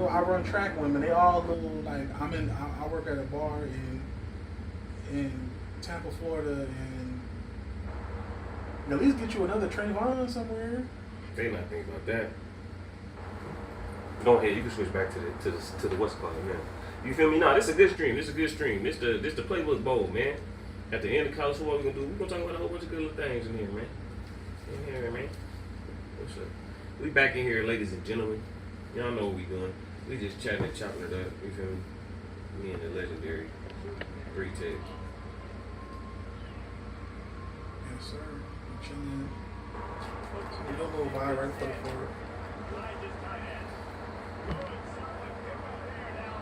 I run track women. They all little like I work at a bar in Tampa, Florida, and at least get you another Trayvon somewhere. They not thinking about that. Go ahead, you can switch back to the what's called, man. You feel me? Nah, this is a good stream. This the playbook bowl, man. At the end of college football, we're gonna talk about a whole bunch of good little things in here, man. In here, man. What's up? We back in here, ladies and gentlemen. Y'all know what we doing. We just chatting and chopping it up. You feel me? Me and the legendary Bree Tech. Yes, sir. I'm chilling. We do a little vibe right for the forward.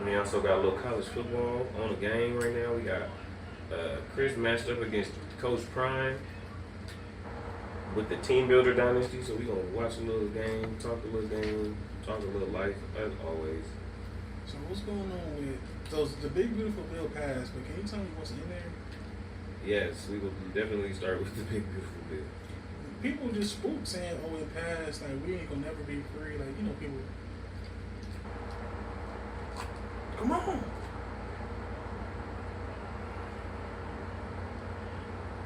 We also got a little college football on the game right now. We got Chris matched up against Coach Prime with the Team Builder Dynasty. So we gonna watch a little game, talk a little game, talk a little life as always. So what's going on with the big beautiful bill passed? But can you tell me what's in there? Yes, we will definitely start with the big beautiful bill. People just spook saying, "Oh, it passed. Like we ain't gonna never be free." Like people. Come on.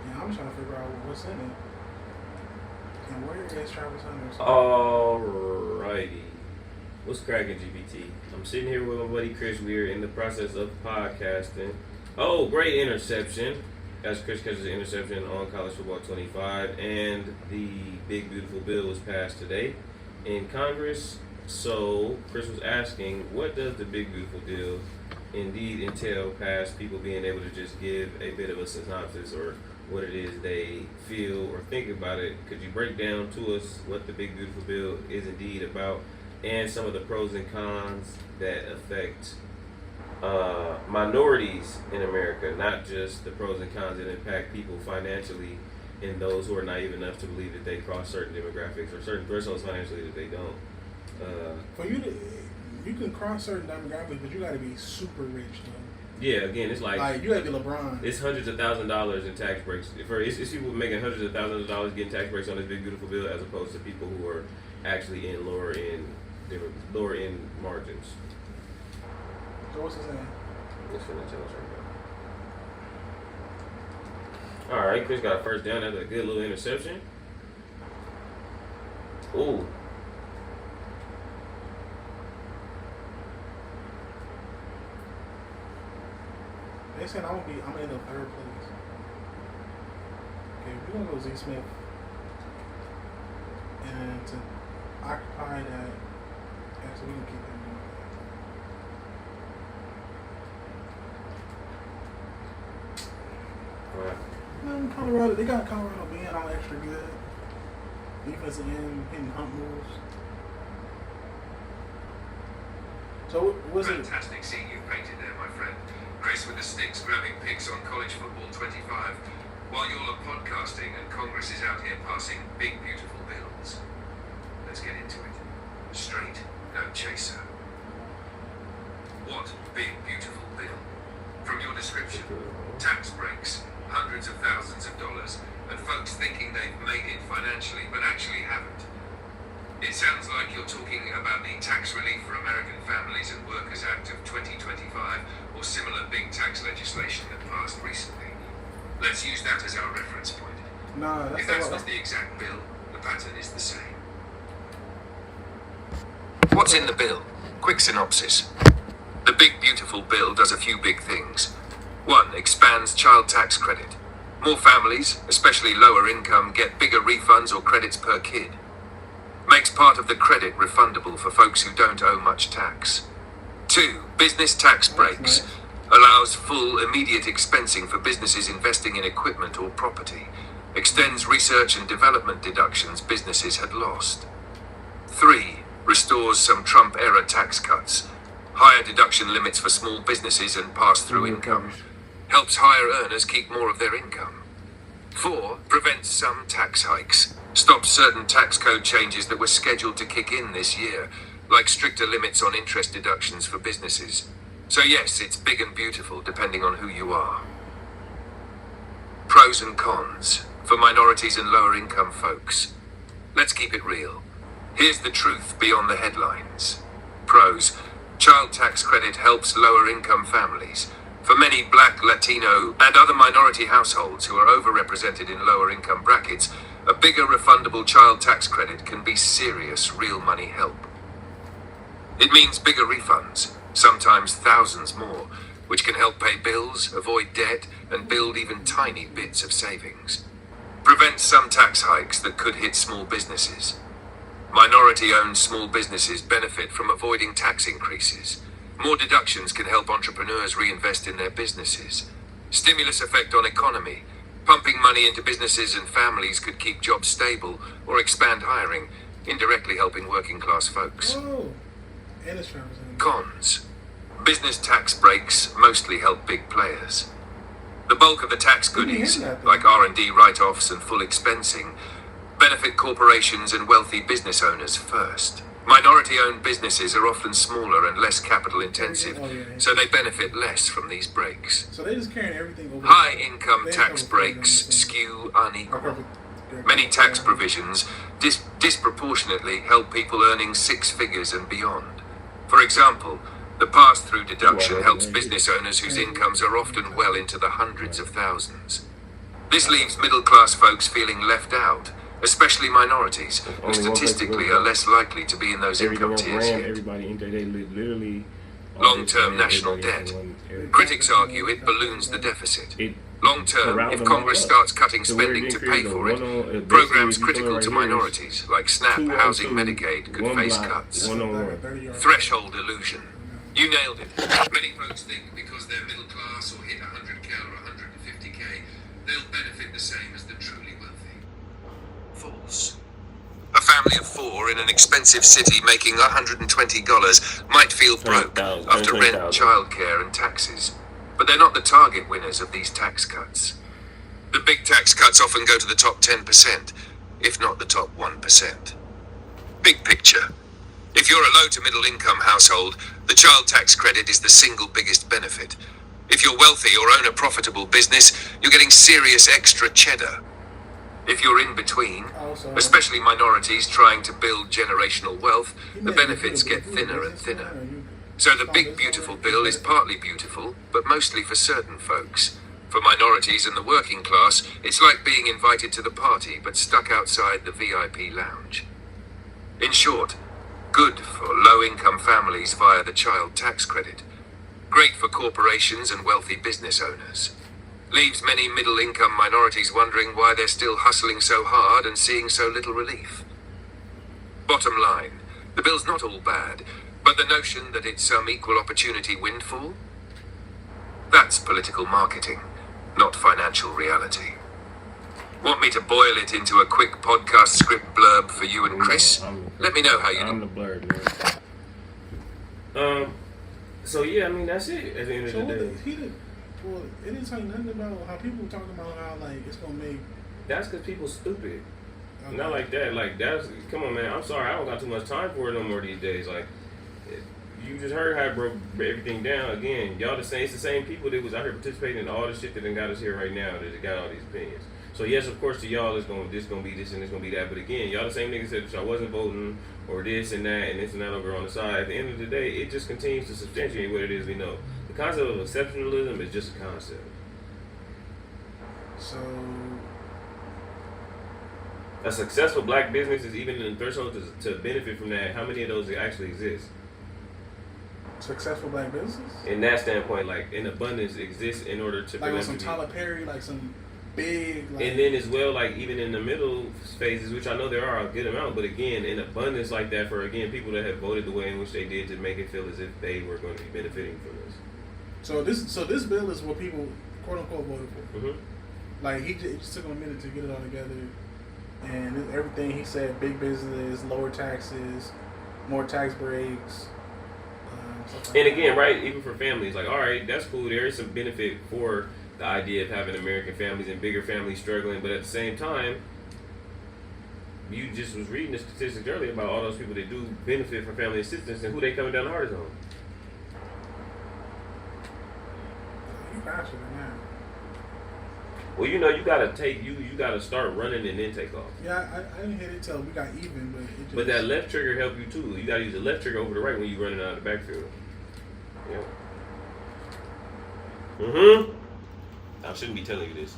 Yeah, I'm trying to figure out what's in it. And where is Travis Hunter? Alrighty. What's cracking, GPT? I'm sitting here with my buddy Chris. We're in the process of podcasting. Oh, great interception. As Chris catches an interception on College Football 25. And the big beautiful bill was passed today in Congress. So Chris was asking, what does the big beautiful deal indeed entail past people being able to just give a bit of a synopsis or what it is they feel or think about it? Could you break down to us what the big beautiful bill is indeed about and some of the pros and cons that affect minorities in America, not just the pros and cons that impact people financially and those who are naive enough to believe that they cross certain demographics or certain thresholds financially that they don't. For you can cross certain demographics, but you got to be super rich though. Yeah, again, it's like you got to be LeBron. It's hundreds of $1,000s in tax breaks. It's people making hundreds of thousands of dollars getting tax breaks on this big beautiful bill, as opposed to people who are actually in lower end margins. So what's it saying? Let's finish right now. All right, Chris got a first down after a good little interception. Ooh. They said I'm in the third place. Okay, we're gonna go Z Smith and to occupy that. Actually, we can keep that moving. Right. Colorado, they got Colorado being all extra good. Defensive end, hitting hump moves. So was it? Fantastic seeing you painted there, my friend. Chris with the sticks grabbing pics on College Football 25, while you're podcasting and Congress is out here passing big beautiful bills. Let's get into it. Straight, no chaser. What big beautiful bill? From your description, tax breaks, hundreds of thousands of dollars, and folks thinking they've made it financially but actually haven't. It sounds like you're talking about the Tax Relief for American Families and Workers Act of 2025 or similar big tax legislation that passed recently. Let's use that as our reference point. Nah, if that's not the exact bill, the pattern is the same. What's in the bill? Quick synopsis. The big beautiful bill does a few big things. 1. Expands child tax credit. More families, especially lower income, get bigger refunds or credits per kid. Makes part of the credit refundable for folks who don't owe much tax. 2. Business tax breaks. Allows full, immediate expensing for businesses investing in equipment or property. Extends research and development deductions businesses had lost. 3. Restores some Trump-era tax cuts. Higher deduction limits for small businesses and pass-through income. Helps higher earners keep more of their income. 4. Prevents some tax hikes. Stops certain tax code changes that were scheduled to kick in this year, like stricter limits on interest deductions for businesses. So yes, it's big and beautiful depending on who you are. Pros and cons for minorities and lower income folks. Let's keep it real. Here's the truth beyond the headlines. Pros. Child tax credit helps lower income families. For many Black, Latino, and other minority households who are overrepresented in lower income brackets, a bigger refundable child tax credit can be serious real money help. It means bigger refunds, sometimes thousands more, which can help pay bills, avoid debt, and build even tiny bits of savings. Prevent some tax hikes that could hit small businesses. Minority-owned small businesses benefit from avoiding tax increases. More deductions can help entrepreneurs reinvest in their businesses. Stimulus effect on economy. Pumping money into businesses and families could keep jobs stable or expand hiring, indirectly helping working class folks. Oh, and it's Travis. Cons. Business tax breaks mostly help big players. The bulk of the tax goodies, like R&D write-offs and full expensing, benefit corporations and wealthy business owners first. Minority-owned businesses are often smaller and less capital-intensive, so they benefit less from these breaks. So they just carrying everything over. High-income tax breaks skew unequal. Many tax provisions disproportionately help people earning six figures and beyond. For example, the pass-through deduction helps business owners whose incomes are often well into the hundreds of thousands. This leaves middle-class folks feeling left out, especially minorities, who statistically are less likely to be in those income tiers yet. Long-term national debt. Critics argue it balloons the deficit. Long-term, if Congress starts cutting spending to pay for it, programs critical to minorities, like SNAP, housing, Medicaid, could face cuts. Threshold illusion. You nailed it. Many folks think because they're middle class or hit 100K or 150K, they'll benefit the same as the truly wealthy. False. A family of four in an expensive city making $120 might feel broke after rent, childcare, and taxes. But they're not the target winners of these tax cuts. The big tax cuts often go to the top 10%, if not the top 1%. Big picture. If you're a low to middle income household, the child tax credit is the single biggest benefit. If you're wealthy or own a profitable business, you're getting serious extra cheddar. If you're in between, especially minorities trying to build generational wealth, the benefits get thinner and thinner. So the big beautiful bill is partly beautiful, but mostly for certain folks. For minorities and the working class, it's like being invited to the party but stuck outside the VIP lounge. In short, good for low-income families via the child tax credit. Great for corporations and wealthy business owners. Leaves many middle-income minorities wondering why they're still hustling so hard and seeing so little relief. Bottom line, the bill's not all bad, but the notion that it's some equal opportunity windfall? That's political marketing, not financial reality. Want me to boil it into a quick podcast script blurb for you and Chris? Let me know how you do. I'm the blurb, man. So yeah, I mean that's it at the end of the day. Well, it didn't tell you nothing about how people were talking about how like it's gonna make. That's because people stupid. Okay. Not like that. Like that's come on, man. I'm sorry, I don't got too much time for it no more these days. Like you just heard how I broke everything down. Again, y'all the same. It's the same people that was out here participating in all the shit that done got us here right now. That got all these opinions. So yes, of course, to y'all, it's gonna be this and it's gonna be that. But again, y'all the same niggas that y'all wasn't voting or this and this and that over on the side. At the end of the day, it just continues to substantiate what it is we know. The concept of exceptionalism is just a concept. So a successful black business is even in the threshold to benefit from that. How many of those actually exist? Successful black businesses? In that standpoint, like in abundance exists in order to like on some Tyler Perry, like some big. Like, and then as well, like even in the middle phases, which I know there are a good amount, but again, in abundance like that for again people that have voted the way in which they did to make it feel as if they were going to be benefiting from this. So this bill is what people quote unquote voted for. Mm-hmm. Like it just took him a minute to get it all together, and everything he said: big business, lower taxes, more tax breaks. And again, right, even for families, like, all right, that's cool. There is some benefit for the idea of having American families and bigger families struggling, but at the same time, you just was reading the statistics earlier about all those people that do benefit from family assistance and who they coming down the hardest on. You faster than that. Well, you know, you gotta start running and then take off. Yeah, I didn't hit it till we got even, but it just... But that left trigger help you too. You gotta use the left trigger over the right when you're running out of the backfield. Yeah. Mm-hmm. I shouldn't be telling you this.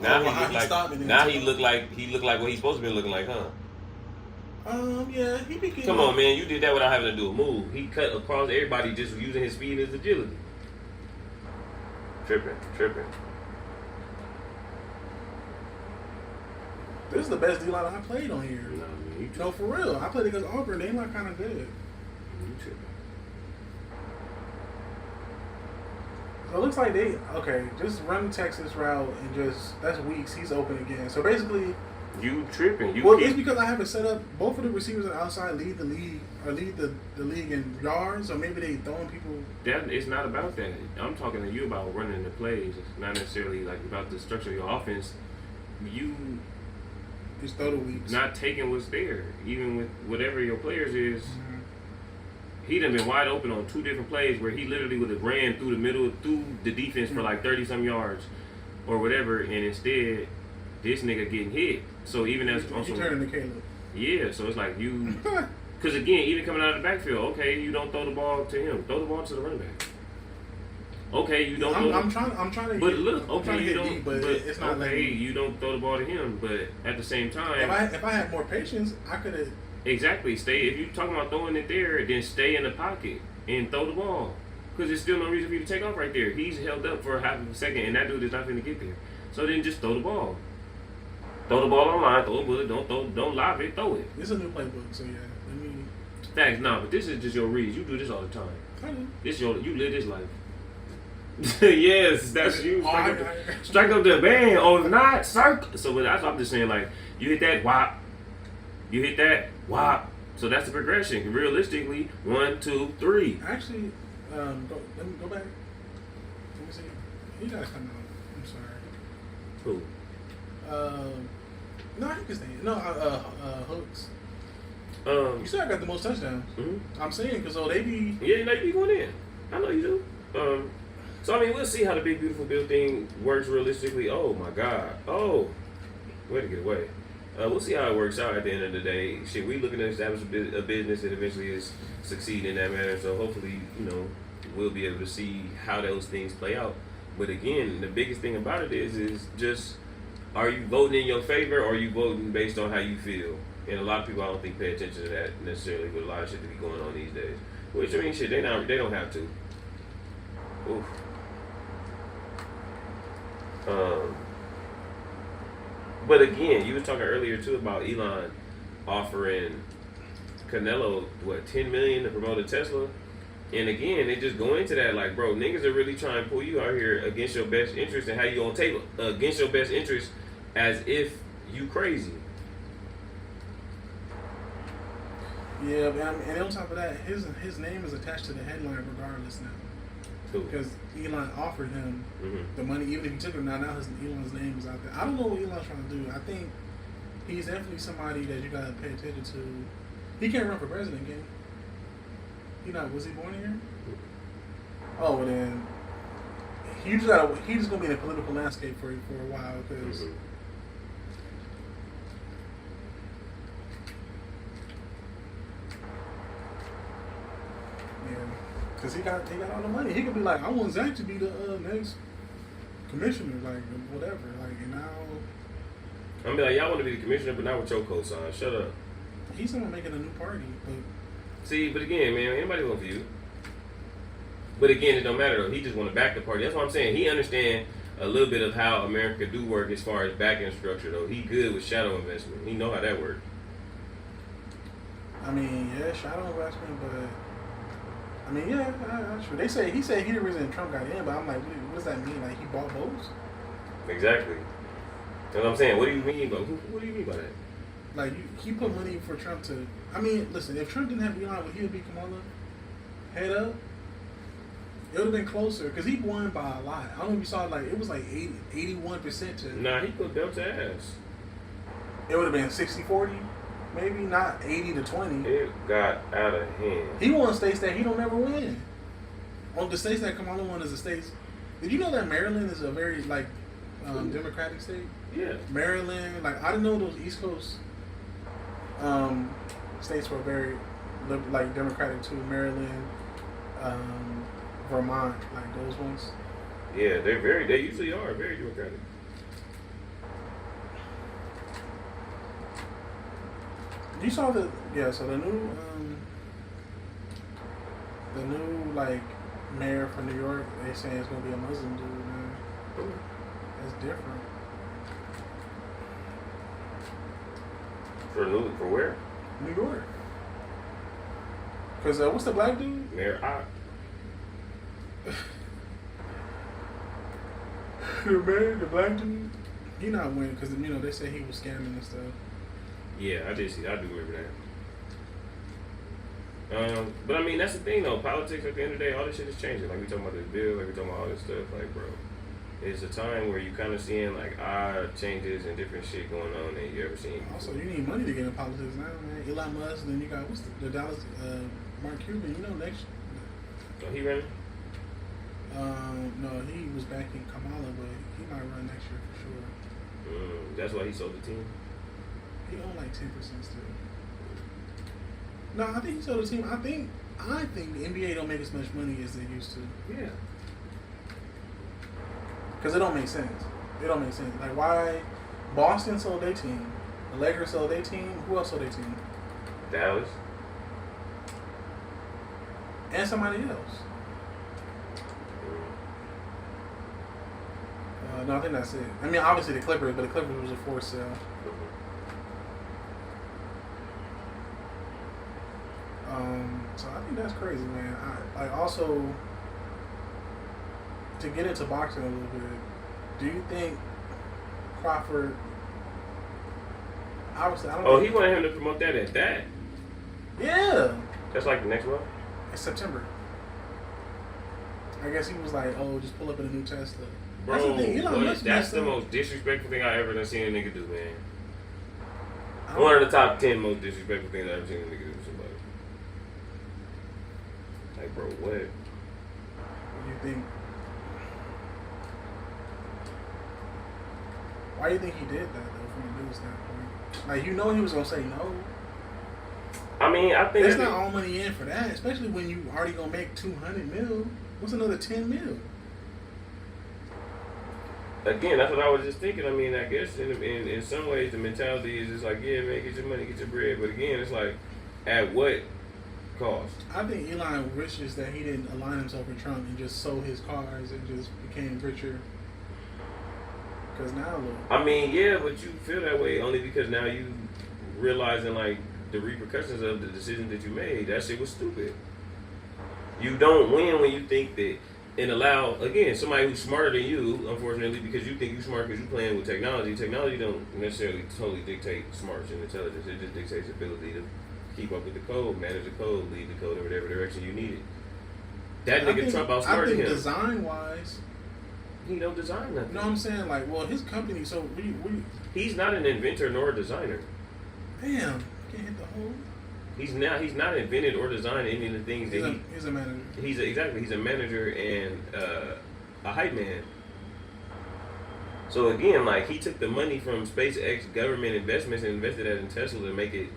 Now he look like what he's supposed to be looking like, huh? Yeah, he be getting. Come on, man, you did that without having to do a move. He cut across everybody just using his speed and his agility. Tripping. This is the best D-line I played on here. No, man, No, for real. I played against Auburn. They look kind of good. You tripping. So it looks like they just run the Texas route and that's Weeks. He's open again. So basically, you tripping. It's because I have it set up. Both of the receivers on the outside lead the league or lead the league in yards. So maybe they throwing people. That it's not about that. I'm talking to you about running the plays. It's not necessarily like about the structure of your offense. You just throw the Weeks. Not taking what's there, even with whatever your players is. Mm-hmm. He done been wide open on 2 different plays where he literally would have ran through the middle, through the defense for like 30-some yards or whatever, and instead, this nigga getting hit. So even as you turn into Caleb. Yeah, so it's like you, because again, even coming out of the backfield, okay, you don't throw the ball to him, throw the ball to the running back. Okay, you don't. I'm trying to. But look, okay, you don't. Deep, but it's not okay, you don't throw the ball to him, but at the same time, if I had more patience, I could have. Exactly. Stay. If you're talking about throwing it there, then stay in the pocket and throw the ball. Because there's still no reason for you to take off right there. He's held up for half of a second, and that dude is not going to get there. So then just throw the ball. Throw the ball online. Throw a bullet. Don't lob it. Throw it. It's a new playbook, so yeah. Thanks. Nah, but this is just your reads. You do this all the time. I do. You live this life. Yes, that's you. Strike up the band. Or not, circle. So I'm just saying, like, you hit that, whop. You hit that, whop. So that's the progression. Realistically, 1, 2, 3. Actually, let me go back. Let me see. He gotta come out. I'm sorry. Who? No, he can stay. No, Hooks. You still got the most touchdowns. Mm-hmm. I'm saying because they be. Yeah, you know you be going in. I know you do. So I mean, we'll see how the big beautiful bill thing works realistically. Oh my God. Oh, way to get away. We'll see how it works out at the end of the day. Shit, we looking to establish a business that eventually is succeeding in that manner. So hopefully, we'll be able to see how those things play out. But again, the biggest thing about it is just, are you voting in your favor or are you voting based on how you feel? And a lot of people, I don't think, pay attention to that necessarily with a lot of shit that be going on these days. Which, I mean, shit, they don't have to. Oof. But again, you was talking earlier too about Elon offering Canelo $10 million to promote a Tesla, and again, they just go into that like, bro, niggas are really trying to pull you out here against your best interest, and how you gonna take against your best interest as if you crazy. Yeah, and on top of that, his name is attached to the headline regardless now. Because Elon offered him the money, even if he took it. Now Elon's name is out there. I don't know what Elon's trying to do. I think he's definitely somebody that you gotta pay attention to. He can't run for president, can he? Was he born here? Oh, well then he's just gonna be in the political landscape for a while because. Because he got all the money. He could be like, I want Zach to be the next commissioner, like, whatever. Like, and now... I'm be like, y'all want to be the commissioner, but not with your cosign. Shut up. He's someone making a new party, but... See, but again, man, anybody vote for you. But again, it don't matter, though. He just want to back the party. That's what I'm saying. He understand a little bit of how America do work as far as back-end structure, though. He good with shadow investment. He know how that works. I mean, yeah, shadow investment, but... I mean, yeah, that's true. He said he the reason Trump got in, but I'm like, what does that mean? Like, he bought votes? Exactly. That's what I'm saying. What do you mean by what do you mean by that? Like, he put money for Trump to... I mean, listen, if Trump didn't have Elon, would he have beat Kamala? Head up? It would have been closer, because he won by a lot. I don't know if you saw, like, it was like 81% to... Nah, he put belt to ass. It would have been 60-40? Maybe not 80-20. It got out of hand. He won states that he don't ever win. On the states that Kamala won is the states. Did you know that Maryland is a very Democratic state? Yeah. Maryland, like I didn't know those East Coast states were very like Democratic too, Maryland, Vermont, like those ones. Yeah, they usually are very Democratic. You saw so the new like mayor for New York, they saying it's gonna be a Muslim dude, man. That's different. For where? New York. Cause what's the black dude? Mayor Ott. The black dude. He not winning because they say he was scamming and stuff. Yeah, I did see. I do remember that. But I mean, that's the thing though. Politics at the end of the day, all this shit is changing. Like we talking about this bill, like we talking about all this stuff. Like, bro, it's a time where you kind of seeing like odd changes and different shit going on that you ever seen. Also, you need money to get in politics now, man. Elon Musk, then you got the Dallas Mark Cuban. Next. So he running? No, he was backing Kamala, but he might run next year for sure. That's why he sold the team. He owned like 10% still. No, I think he sold the team. I think the NBA don't make as much money as they used to. Yeah. Because it don't make sense. Like why Boston sold their team, the Lakers sold their team. Who else sold their team? Dallas. And somebody else. No, I think that's it. I mean, obviously the Clippers, but the Clippers was a forced sale. So I think that's crazy, man. I also, to get into boxing a little bit, do you think Crawford? Obviously, I don't. Oh, he wanted him to promote that at that. Yeah. That's like the next one. It's September. I guess he was like, "Oh, just pull up in a new Tesla." Bro, that's the thing. That's the most disrespectful thing I ever done seen a nigga do, man. One of the top 10 most disrespectful things I've ever seen a nigga do to somebody. Like, bro, what? What do you think? Why do you think he did that, though, from a news standpoint? Like, he was going to say no. I mean, I think... There's not all money in for that, especially when you already going to make $200 million. What's another $10 million? Again, that's what I was just thinking. I mean, I guess in some ways the mentality is just like, yeah, man, get your money, get your bread. But again, it's like, at what cost? I think Elon wishes that he didn't align himself with Trump and just sold his cars and just became richer. Because now, look. I mean, yeah, but you feel that way only because now you realizing, like, the repercussions of the decision that you made. That shit was stupid. You don't win when you think that. And allow, again, somebody who's smarter than you, unfortunately, because you think you're smart because you're playing with technology. Technology don't necessarily totally dictate smarts and intelligence. It just dictates ability to keep up with the code, manage the code, lead the code in whatever direction you need it. That nigga Trump outsmarted him. I think design-wise... He don't design nothing. No, I'm saying, like, well, his company, so we he's not an inventor nor a designer. Damn, can't hit the hole. He's not invented or designed any of the things He's a manager. He's a manager and a hype man. So again, like, he took the money from SpaceX government investments and invested that in Tesla to make it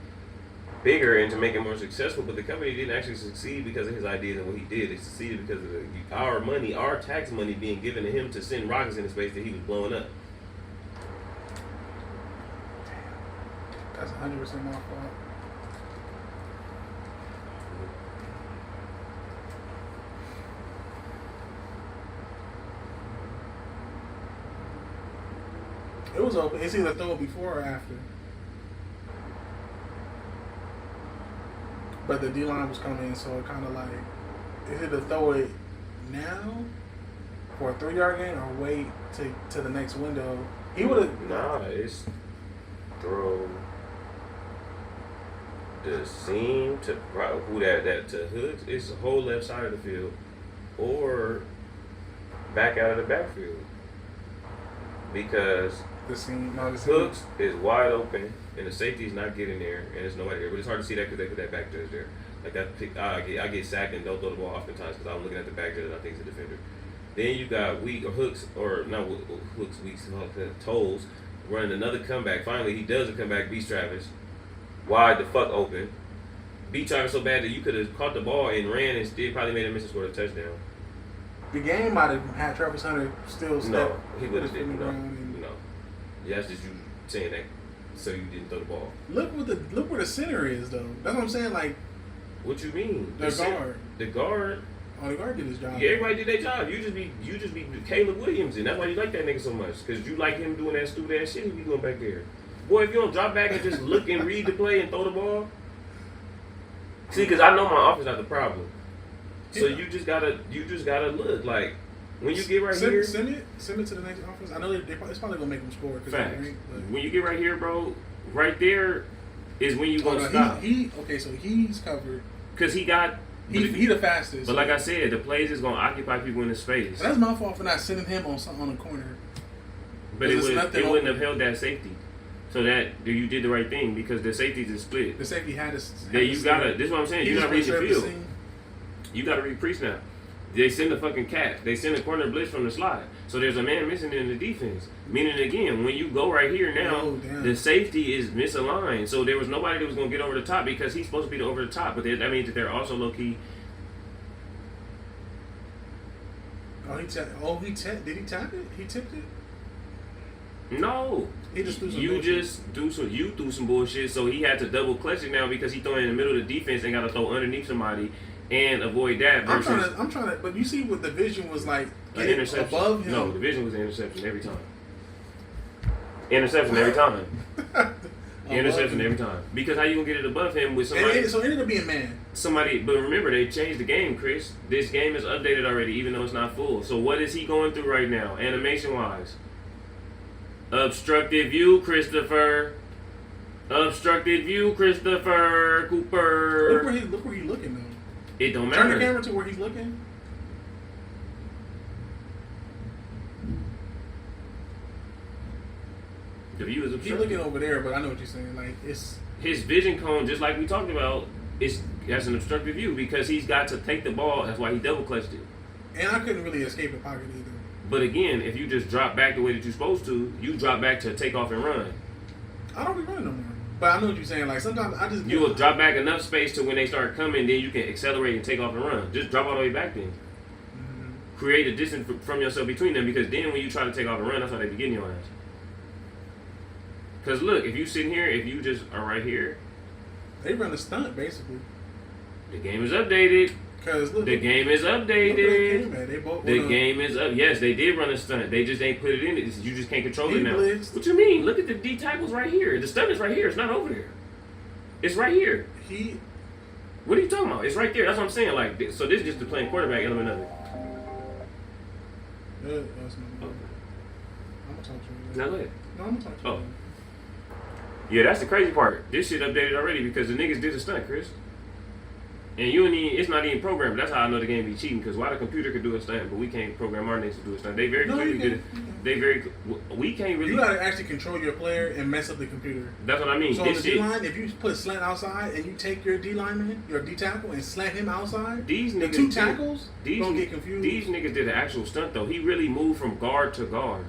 bigger and to make it more successful. But the company didn't actually succeed because of his ideas and what he did. It succeeded because of our money, our tax money being given to him to send rockets into space that he was blowing up. That's 100% my fault. It was open. It's either throw it before or after. But the D-line was coming in, so it kind of like, it's either throw it now for a 3-yard gain or wait to the next window. He would have. Nah, it's throw the seam to to Hooks. It's the whole left side of the field, or back out of the backfield because the seam Hooks is wide open and the safety's not getting there and there's nobody there. But it's hard to see that because that back judge there. Like that, I get sacked and don't throw the ball oftentimes because I'm looking at the back judge and I think it's a defender. Then you got Tolles running another comeback. Finally, he does a comeback, beats Travis. Wide the fuck open. beat Travis so bad that you could have caught the ball and ran and still probably made a miss and scored a touchdown. The game might have had Travis Hunter still step. No, he would have did. No. Yeah, that's just you saying that so you didn't throw the ball. Look where the center is though. That's what I'm saying. Like, what you mean? The guard. The guard. Oh, the guard did his job. Yeah, everybody did their job. You just be Caleb Williams, and that's why you like that nigga so much. Because you like him doing that stupid ass shit he be doing back there. Boy, if you don't drop back and just look and read the play and throw the ball. See, because I know my offense not the problem. So you just gotta look like when you get right here. Send it to the next offense. I know it's probably gonna make them score. Facts. When you get right here, bro, right there is when you gonna stop. So he's covered because he got. He the fastest. But like I said, the plays is gonna occupy people in the space. That's my fault for not sending him on the corner. But it wouldn't have held that safety. So that you did the right thing because the safeties is split. The safety had to. This is what I'm saying. You gotta read the field. You gotta read pre-snap. They send the fucking cat. They send a corner blitz from the slot. So there's a man missing in the defense. Meaning again, when you go right here now, the safety is misaligned. So there was nobody that was gonna get over the top because he's supposed to be the over the top. But that means that they're also low key. Did he tap it? He tipped it? No. He just threw some bullshit. You threw some bullshit, so he had to double clutch it now because he throwing in the middle of the defense and got to throw underneath somebody and avoid that. I'm trying to, but you see what the vision was like. An interception. Above him. No, the vision was an interception every time. Interception every time. Interception every time. Because how you gonna get it above him with somebody? So it ended up being man. Somebody, but remember they changed the game, Chris. This game is updated already, even though it's not full. So what is he going through right now, animation wise? Obstructed view, Christopher. Obstructed view, Christopher Cooper. Look where he's looking though. It don't matter. Turn the camera to where he's looking. The view is obstructed. He's looking over there, but I know what you're saying. Like it's his vision cone, just like we talked about, has an obstructed view because he's got to take the ball. That's why he double clutched it. And I couldn't really escape the pocket either. But again, if you just drop back the way that you're supposed to, you drop back to take off and run. I don't be running no more. But I know what you're saying. Like sometimes I just you will drop back enough space to when they start coming, then you can accelerate and take off and run. Just drop all the way back then. Mm-hmm. Create a distance from yourself between them because then when you try to take off and run, that's how they be getting your ass. Because look, if you sit here, if you just are right here, they run a stunt basically. The game is updated. The game is updated. The game is up. Yes, they did run a stunt. They just ain't put it in it. You just can't control it now. Blitzed. What you mean? Look at the D tackles right here. The stunt is right here. It's not over there. It's right here. What are you talking about? It's right there. That's what I'm saying. Like, so this is just the playing quarterback element of it. I'm gonna talk to you. Now go ahead. No, I'm gonna talk to you. Yeah, that's the crazy part. This shit updated already because the niggas did a stunt, Chris. And it's not even programmed. That's how I know the game be cheating. Because why the computer could do a stunt, but we can't program our niggas to do a stunt. They very clearly did it. We can't really. You gotta actually control your player and mess up the computer. That's what I mean. So on the D line, if you put a slant outside and you take your D lineman, your D tackle, and slant him outside, these niggas, the two tackles, don't get confused. These niggas did an actual stunt though. He really moved from guard to guard.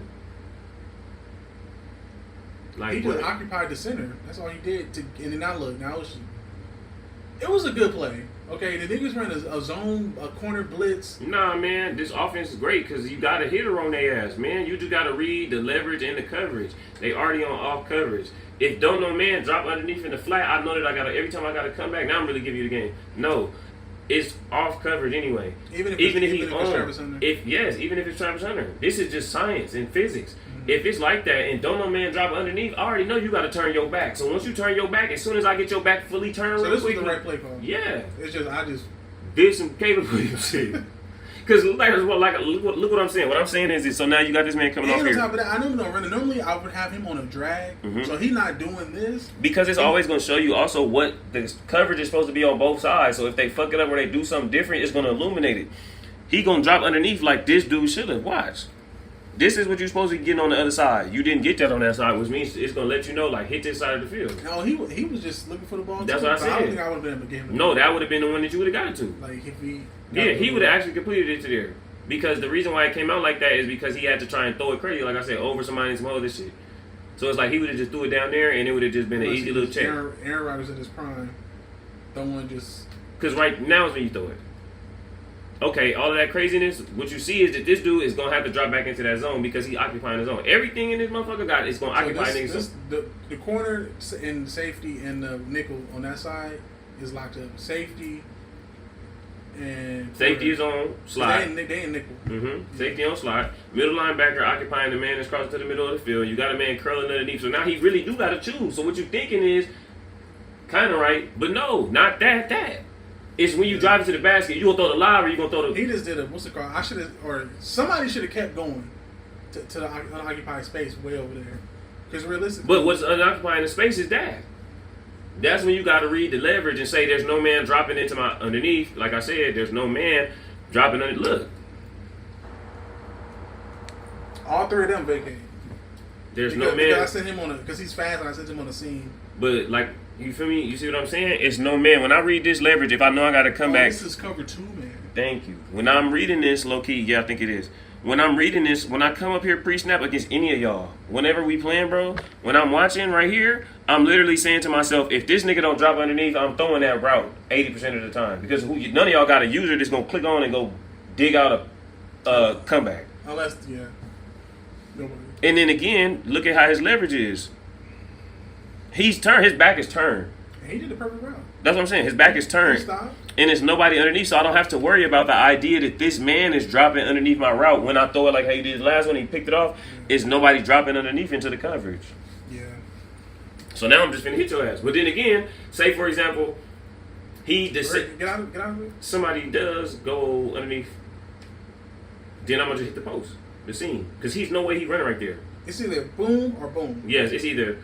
Like he just occupied the center. That's all he did. And then now look, it was a good play. Okay, the niggas ran a zone, a corner blitz. Nah, man, this offense is great because you got a hitter on their ass, man. You just got to read the leverage and the coverage. They already on off coverage. If don't know man drop underneath in the flat, I know that every time I got to come back. Now I'm really giving you the game. No, it's off coverage anyway. Even if he's on. Even if it's Travis Hunter. This is just science and physics. If it's like that and don't know man drop underneath, I already know you got to turn your back. So once you turn your back, as soon as I get your back fully turned, so this was the right play call. Yeah, it's just I just did some Caleb Williams shit. Because look what I'm saying. What I'm saying is, so now you got this man coming off here. On top of that, I know running. Normally, I would have him on a drag. Mm-hmm. So he's not doing this because it's always going to show you also what the coverage is supposed to be on both sides. So if they fuck it up or they do something different, it's going to illuminate it. He going to drop underneath like this dude should have. Watch. This is what you're supposed to be getting on the other side. You didn't get that on that side, which means it's going to let you know, like, hit this side of the field. No, he was just looking for the ball. That's what I said. I don't think I would have been able to get him. No, that would have been the one that you would have got it to. Like, if he... Yeah, he would have actually completed it to there. Because the reason why it came out like that is because he had to try and throw it crazy, like I said, over somebody and some other shit. So it's like he would have just threw it down there, and it would have just been an easy little check. Aaron Rodgers in his prime. throwing just. Because right now is when you throw it. Okay, all of that craziness, what you see is that this dude is going to have to drop back into that zone because he's occupying the zone. Everything in this motherfucker got is going to occupy niggas. The corner and safety and the nickel on that side is locked up. Safety and... Safety is on slide. They ain't nickel. Mm-hmm. Safety on slide. Middle linebacker occupying the man that's crossing to the middle of the field. You got a man curling underneath. So now he really do got to choose. So what you thinking is kind of right, but no, not that. It's when you drive into the basket, you gonna throw the lob or you gonna throw the... He just did a, what's it called? I should have, or somebody should have kept going to the unoccupied space way over there. Because realistically... But what's unoccupying the space is that. That's when you gotta read the leverage and say there's no man dropping into my underneath. Like I said, there's no man dropping under... Look. All three of them vacated. There's no man... Because I sent him on a... Because he's fast and I sent him on the scene. But like... You feel me? You see what I'm saying? It's no man. When I read this leverage, if I know I got to come back... This is cover 2, man. Thank you. When I'm reading this, low-key, yeah, I think it is. When I'm reading this, when I come up here pre-snap against any of y'all, whenever we playing, bro, when I'm watching right here, I'm literally saying to myself, if this nigga don't drop underneath, I'm throwing that route 80% of the time. Because none of y'all got a user that's going to click on and go dig out a comeback. Unless, yeah. Nobody. And then again, look at how his leverage is. He's turned. His back is turned. And he did the perfect route. That's what I'm saying. His back is turned. And there's nobody underneath, so I don't have to worry about the idea that this man is dropping underneath my route. When I throw it like how he did last one, he picked it off. Is nobody dropping underneath into the coverage. Yeah. So now I'm just finna hit your ass. But then again, say for example, get out of it. Somebody does go underneath. Then I'm gonna just hit the post, the seam, because he's no way he running right there. It's either boom or boom. Yes, it's either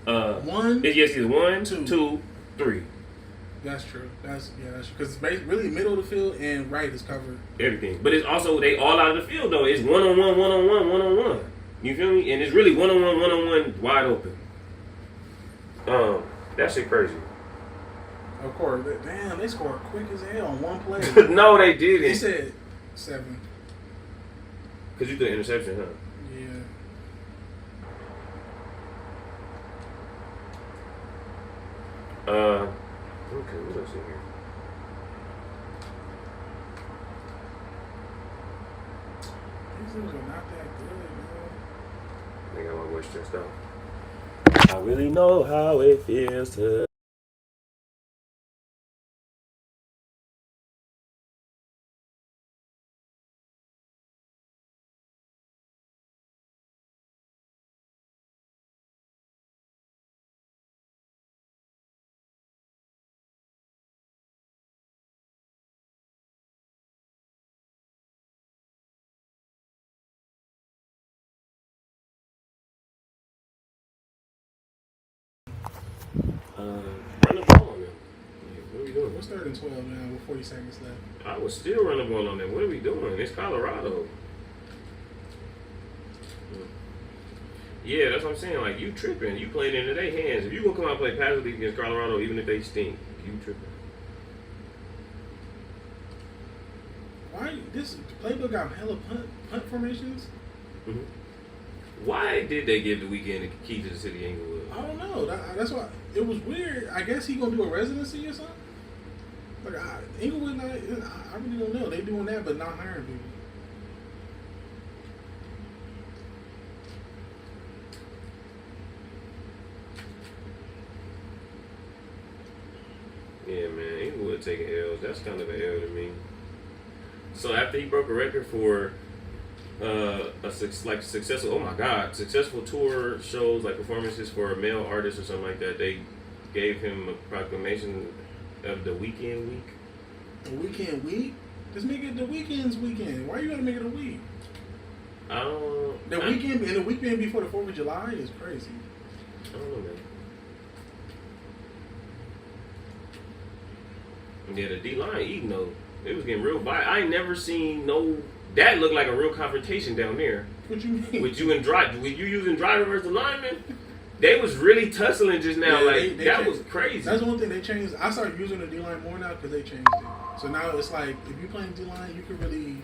one. Yes, either 1, 2, 3. That's true. That's true. Because it's really middle of the field and right is covered. Everything, but it's also they all out of the field though. It's one-on-one, one-on-one, one-on-one. You feel me? And it's really one-on-one, one-on-one, wide open. That shit crazy. Of course. Damn, they scored quick as hell on one play. No, they didn't. They said 7. Because you threw interception, huh? Yeah. Okay, what else in here? These things are not that good, man. I got my voice stressed out. I really know how it feels to... Run the ball on them. What are we doing? What's 3rd and 12 now with 40 seconds left? I was still running the ball on them. What are we doing? It's Colorado. Yeah, that's what I'm saying. Like, you tripping. You playing into their hands. If you gonna come out and play passively against Colorado, even if they stink, you tripping. Why? This playbook got hella punt formations? Mm-hmm. Why did they give the weekend the key to the city of Inglewood? I don't know. That's why it was weird. I guess he gonna do a residency or something. Like Inglewood, I really don't know. They doing that, but not hiring people. Yeah, man, Inglewood taking L's. That's kind of an L to me. So after he broke a record for successful tour shows, like performances for male artists or something like that, they gave him a proclamation of the weekend week. The weekend week? Just make it the weekend's weekend. Why you gotta make it a week? The weekend before the 4th of July is crazy. I don't know, man. Yeah, the D-line eating though. It was getting real violent. I ain't never seen that looked like a real confrontation down there. What you mean? With you using driver versus lineman? They was really tussling just now. Yeah, that was crazy. That's the one thing they changed. I started using the D-line more now because they changed it. So now it's like, if you're playing D-line, you can really...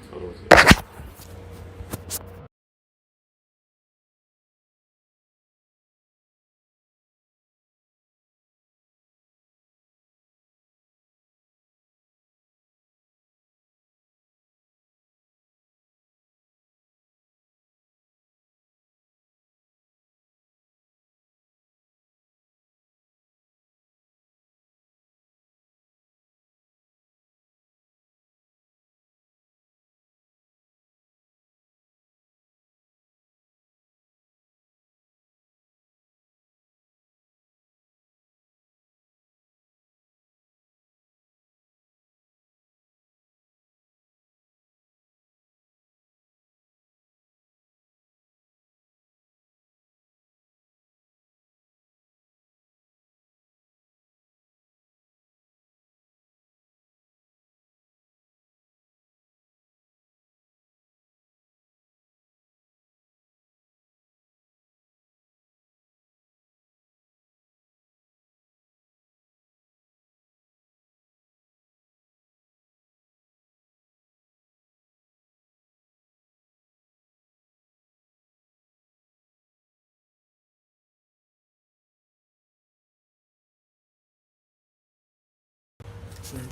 Hello?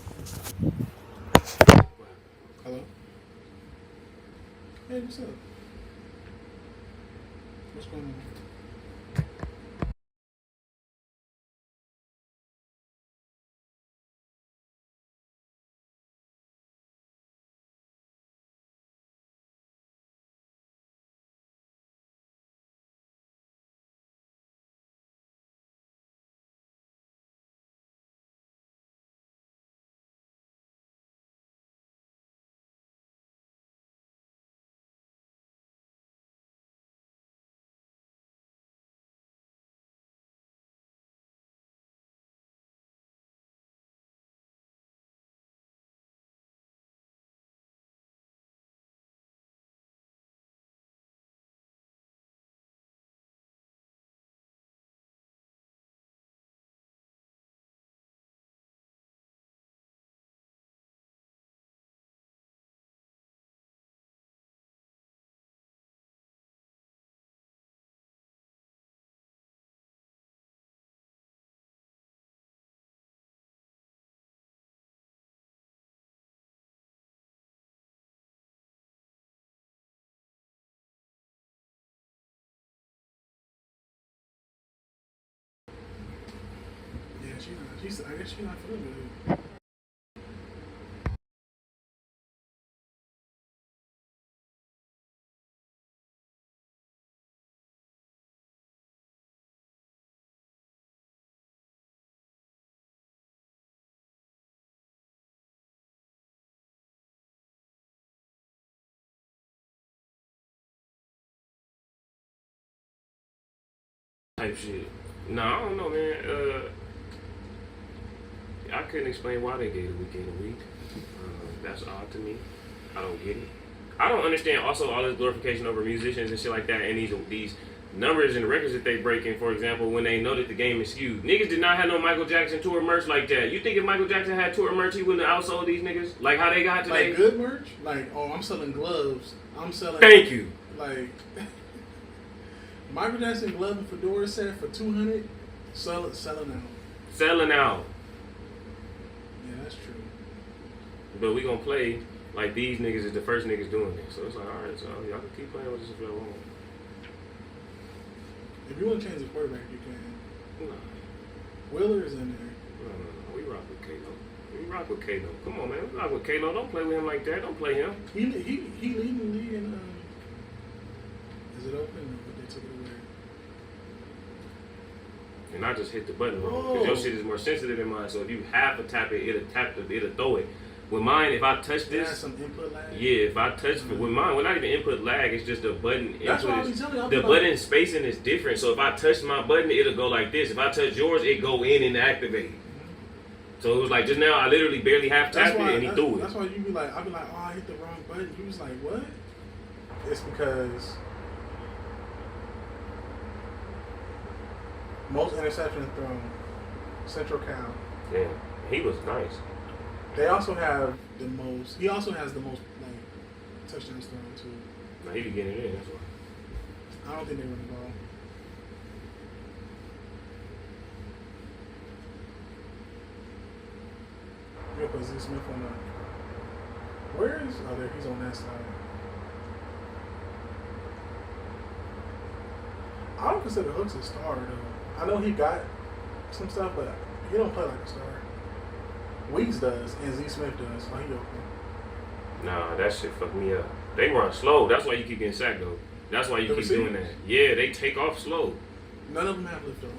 Hey, what's up? What's going on? Yeah, I guess she's not feeling good. Type shit. No, I don't know, man. I couldn't explain why they gave the weekend a week. That's odd to me. I don't get it. I don't understand also all this glorification over musicians and shit like that, and these numbers and records that they break in. For example, when they know that the game is skewed, niggas did not have no Michael Jackson tour merch like that. You think if Michael Jackson had tour merch, he wouldn't have outsold these niggas like how they got today? Like good merch? Like, oh, I'm selling gloves. I'm selling. Thank you. Like Michael Jackson glove and fedora set for $200. Selling out. Selling out. Yeah, that's true. But we gonna play like these niggas is the first niggas doing it. So it's like, alright, so y'all can keep playing with this if y'all want. If you want to change the quarterback, you can. No. Wheeler is in there. No. We rock with Kalo. We rock with Kalo. Come on, man. We rock with Kalo. Don't play with him like that. Don't play him. He leading the league in. Is it open? But they took it away. And I just hit the button wrong because your shit is more sensitive than mine. So if you have to tap it, it'll throw it. With mine, if I touch this, some input lag. Yeah, if I touch with mine, well, not even input lag. It's just the button. That's input what I be telling you. The button spacing is different. So if I touch my button, it'll go like this. If I touch yours, it go in and activate. So it was like just now, I literally barely half tapped it and he threw it. That's why you be like, I'll be like, oh, I hit the wrong button. You was like, what? It's because most interceptions thrown Central Cal. Yeah, he was nice. They also have the most. He also has the most like touchdowns thrown too. Now he be getting it in. That's why. I don't think they run the ball. You'll put Z Smith on that. Where is? Oh, there. He's on that side. I don't consider Hooks a star though. I know he got some stuff, but he don't play like a star. Weeks does, and Z Smith does. So he okay. Nah, that shit fucked me up. They run slow. That's why you keep getting sacked though. That's why you keep doing that. Yeah, they take off slow. None of them have lift off.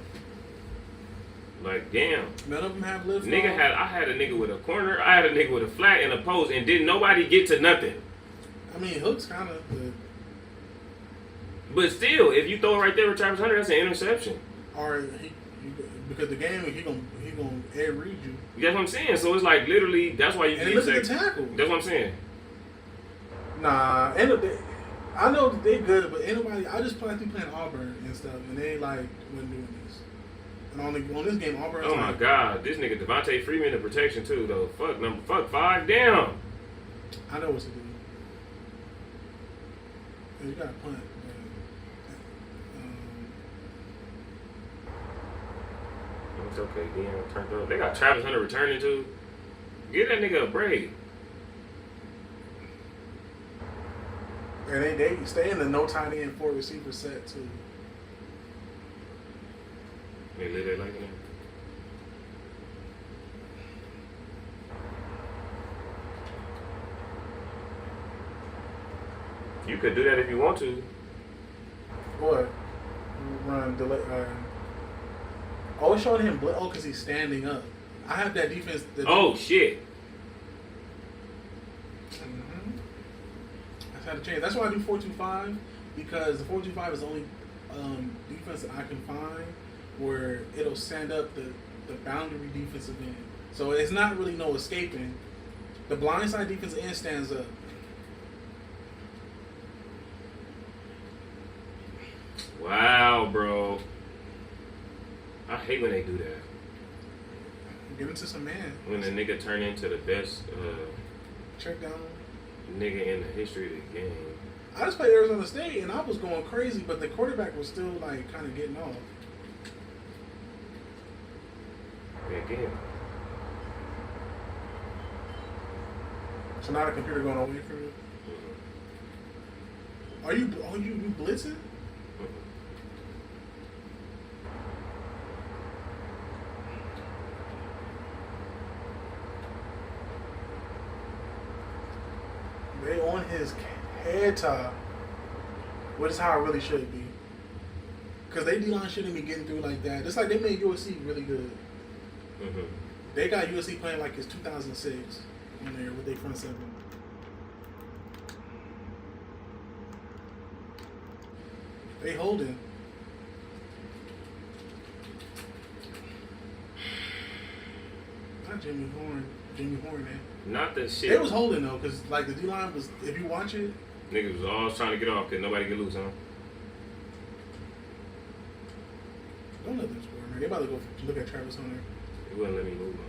Like damn. None of them have lift off. I had a nigga with a corner. I had a nigga with a flat and a post, and didn't nobody get to nothing. I mean, Hooks kind of. But still, if you throw it right there with Travis Hunter, that's an interception. Or because the game he gonna air read you. That's what I'm saying. So it's like literally that's why you and look at the tackle. That's what I'm saying. Nah, I know that they good, but anybody. I just playing Auburn and stuff, and they like wasn't doing this. And on this game, Auburn. Oh my God, this nigga Devontae Freeman in protection too though. Fuck 5 down. I know what to do. You gotta punt. It's okay, Deion turned up. They got Travis Hunter returning too. Get that nigga a break. And they stay in the no tight end 4 receiver set too. They live it like that. You could do that if you want to. What? Run, delay. Oh, it's showing him. Because he's standing up. I have that defense. Oh, shit. Mm-hmm. That's how to change. That's why I do 4-2-5. Because the 4-2-5 is the only defense that I can find where it'll stand up the boundary defensive end. So it's not really no escaping. The blindside defensive end stands up. Wow, bro. I hate when they do that. Get into some man. When the nigga turn into the best check down nigga in the history of the game. I just played Arizona State and I was going crazy, but the quarterback was still like kind of getting off. Yeah, get him. So now the computer going away from you. Mm-hmm. Are you blitzing? They on his head top, which is how it really should be. Because they D-line shouldn't be getting through like that. It's like they made USC really good. Mm-hmm. They got USC playing like it's 2006 on there with their front seven. They holding. Not Jimmy Horn, man. Not that shit. They was holding though, because like the D-line was, if you watch it. Niggas was always trying to get off because nobody get loose, huh? Don't let them score, man. They about to go look at Travis Hunter. It wouldn't let me move, man.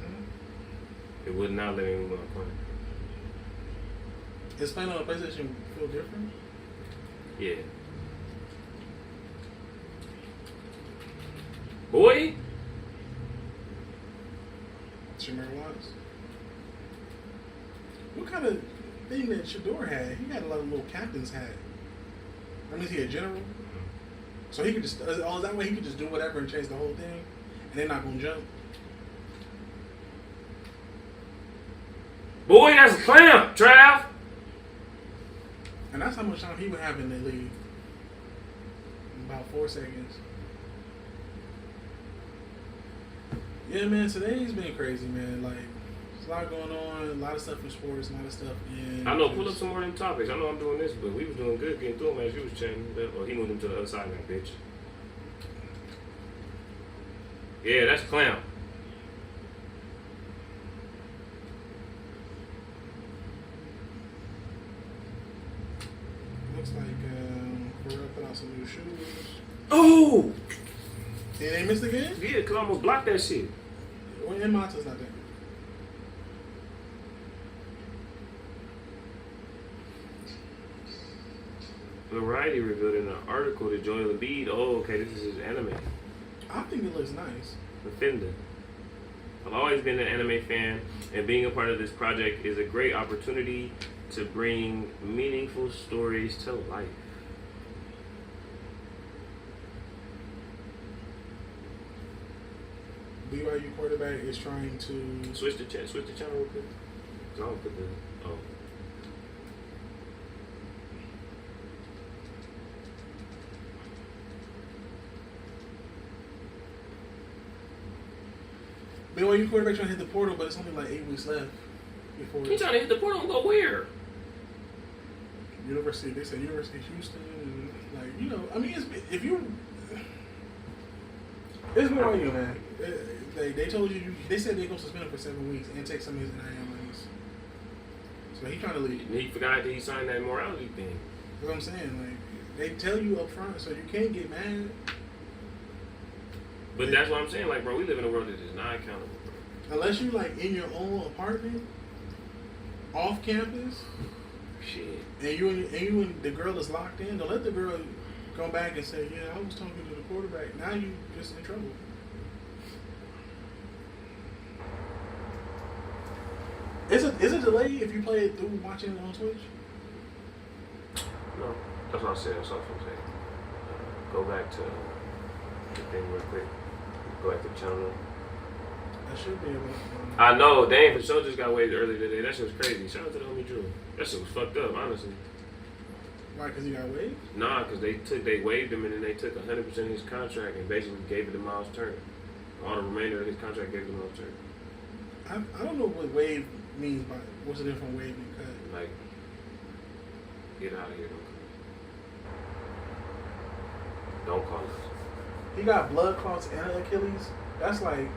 Mm-hmm. It would not let me move my point. Is playing on a PlayStation feel different? Yeah. Boy. Shamir Watts. What kind of thing that Shador had? He had a lot of little captain's hat. I mean, is he a general? So he could just, is that way he could just do whatever and chase the whole thing? And they're not going to jump? Boy, that's a clamp, Trav. And that's how much time he would have in the league. About 4 seconds. Yeah, man, today's been crazy, man. Like, there's a lot going on, a lot of stuff in sports, a lot of stuff in... I know, pull up some more of them topics. I know I'm doing this, but we was doing good getting through them as you was chatting. Or he moved them to the other side of that bitch. Yeah, that's clown. Looks like Pharrell put out some new shoes. Oh! Did they miss again? Yeah, because I almost blocked that shit. Well, in Monta's not that good. Variety revealed in an article that Joel Embiid, this is his anime. I think it looks nice. Defender. I've always been an anime fan, and being a part of this project is a great opportunity to bring meaningful stories to life. BYU quarterback is trying to switch the channel real quick. I don't put the BYU quarterback trying to hit the portal, but it's only like 8 weeks left before. He's trying to hit the portal and go where? University. They said University of Houston, and like I mean, if you. It's BYU, man. They told you. They said they're gonna suspend him for 7 weeks and take some of his NIL monies. So he's trying to leave. He forgot that he signed that morality thing. That's what I'm saying. Like they tell you up front, so you can't get mad. But that's what I'm saying. Like, bro, we live in a world that is not accountable, bro. Unless you like in your own apartment, off campus. Shit. And you and the girl is locked in. Don't let the girl go back and say, "Yeah, I was talking to the quarterback." Now you just in trouble. Is it delayed if you play it through watching it on Twitch? No, that's what I said. That's what I'm saying. Go back to the thing real quick. Go back to the channel. I should be able to. I know, Dame for sure just got waived earlier today. That shit was crazy. Shout out to the homie Drew. That shit was fucked up, honestly. Why? Because he got waived? Nah, because they waived him and then they took 100% of his contract and basically gave it to Miles Turner. All the remainder of his contract gave it to Miles Turner. I don't know what wave means by what's the difference from wave and cut. Like, get out of here, don't call us. He got blood clots and an Achilles. That's like,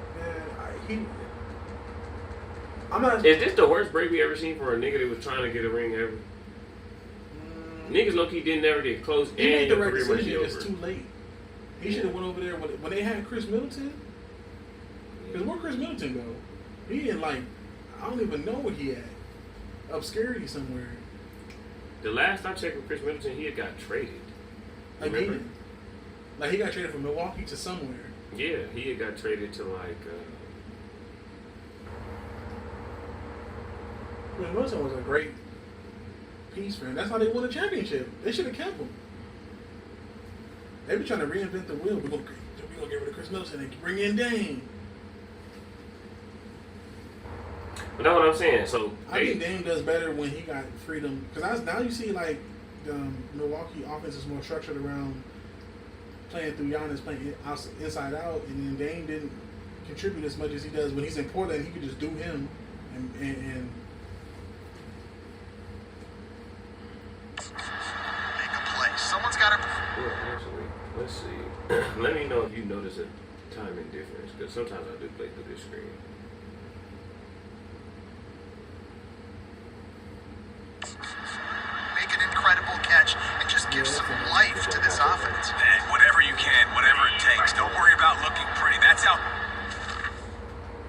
I'm not. Is this the worst break we ever seen for a nigga that was trying to get a ring ever? Niggas low key didn't ever get close. He made the right career might be decision. It's over. too late. He should have went over there when they had Chris Middleton. Because where Chris Middleton go? He in like, I don't even know where he at. Obscurity somewhere. The last I checked with Chris Middleton, he had got traded. Again. Like he got traded from Milwaukee to somewhere. Yeah, he had got traded to like. Chris Middleton was a great piece for him. That's how they won a championship. They should have kept him. They be trying to reinvent the wheel. We're gonna get rid of Chris Middleton and bring in Dame. But that's what I'm saying. So I think Dame does better when he got freedom. Because now you see like the Milwaukee offense is more structured around playing through Giannis, playing inside out, and then Dame didn't contribute as much as he does when he's in Portland. He could just do him and Make a play. Someone's got to. Well, actually, let's see. Let me know if you notice a timing difference, because sometimes I do play through this screen. Make an incredible catch and just give some life to this offense. Hey, whatever you can, whatever it takes. Don't worry about looking pretty. That's how.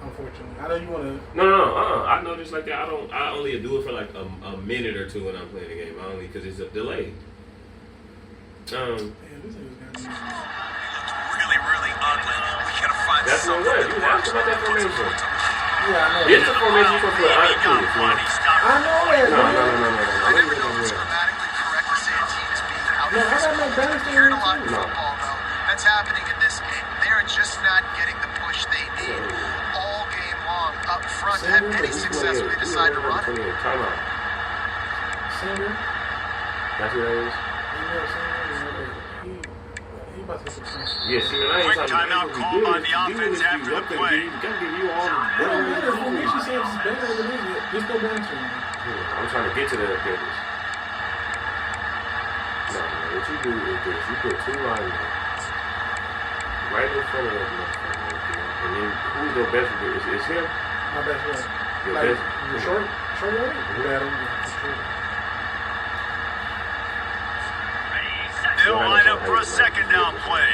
unfortunately. I know you want to. No. I noticed like that. I only do it for like a minute or two when I'm playing the game. I only because it's a delay. Damn, this nigga's got me. He looks really, really ugly. We gotta find That's no something. way. You asked about that formation. Yeah, I know. This is the formation you can put on the kids, man. I know it. No. I never know it's grammatically correct to say a team is being out. No, I got my balance Hearing a lot of No. football, though. That's happening in this game. They're just not getting the push they need all game long up front to have any success when they decide to run it. Time out. Singer. That's what that is? He about to get some sense. Yeah, see, man, I ain't Quick talking timeout call by the offense after the play. You gotta give you all the It don't matter. Formation says it's better than it is. Just go back to him. I'm trying to get to the business. No, man, what you do is this. You put two linemen right in front of that motherfucker right there. And then who's your best with it? It's him? My best friend. Your Like, best? you short on it? Yeah, I don't know. Short. They'll line up for a second down play.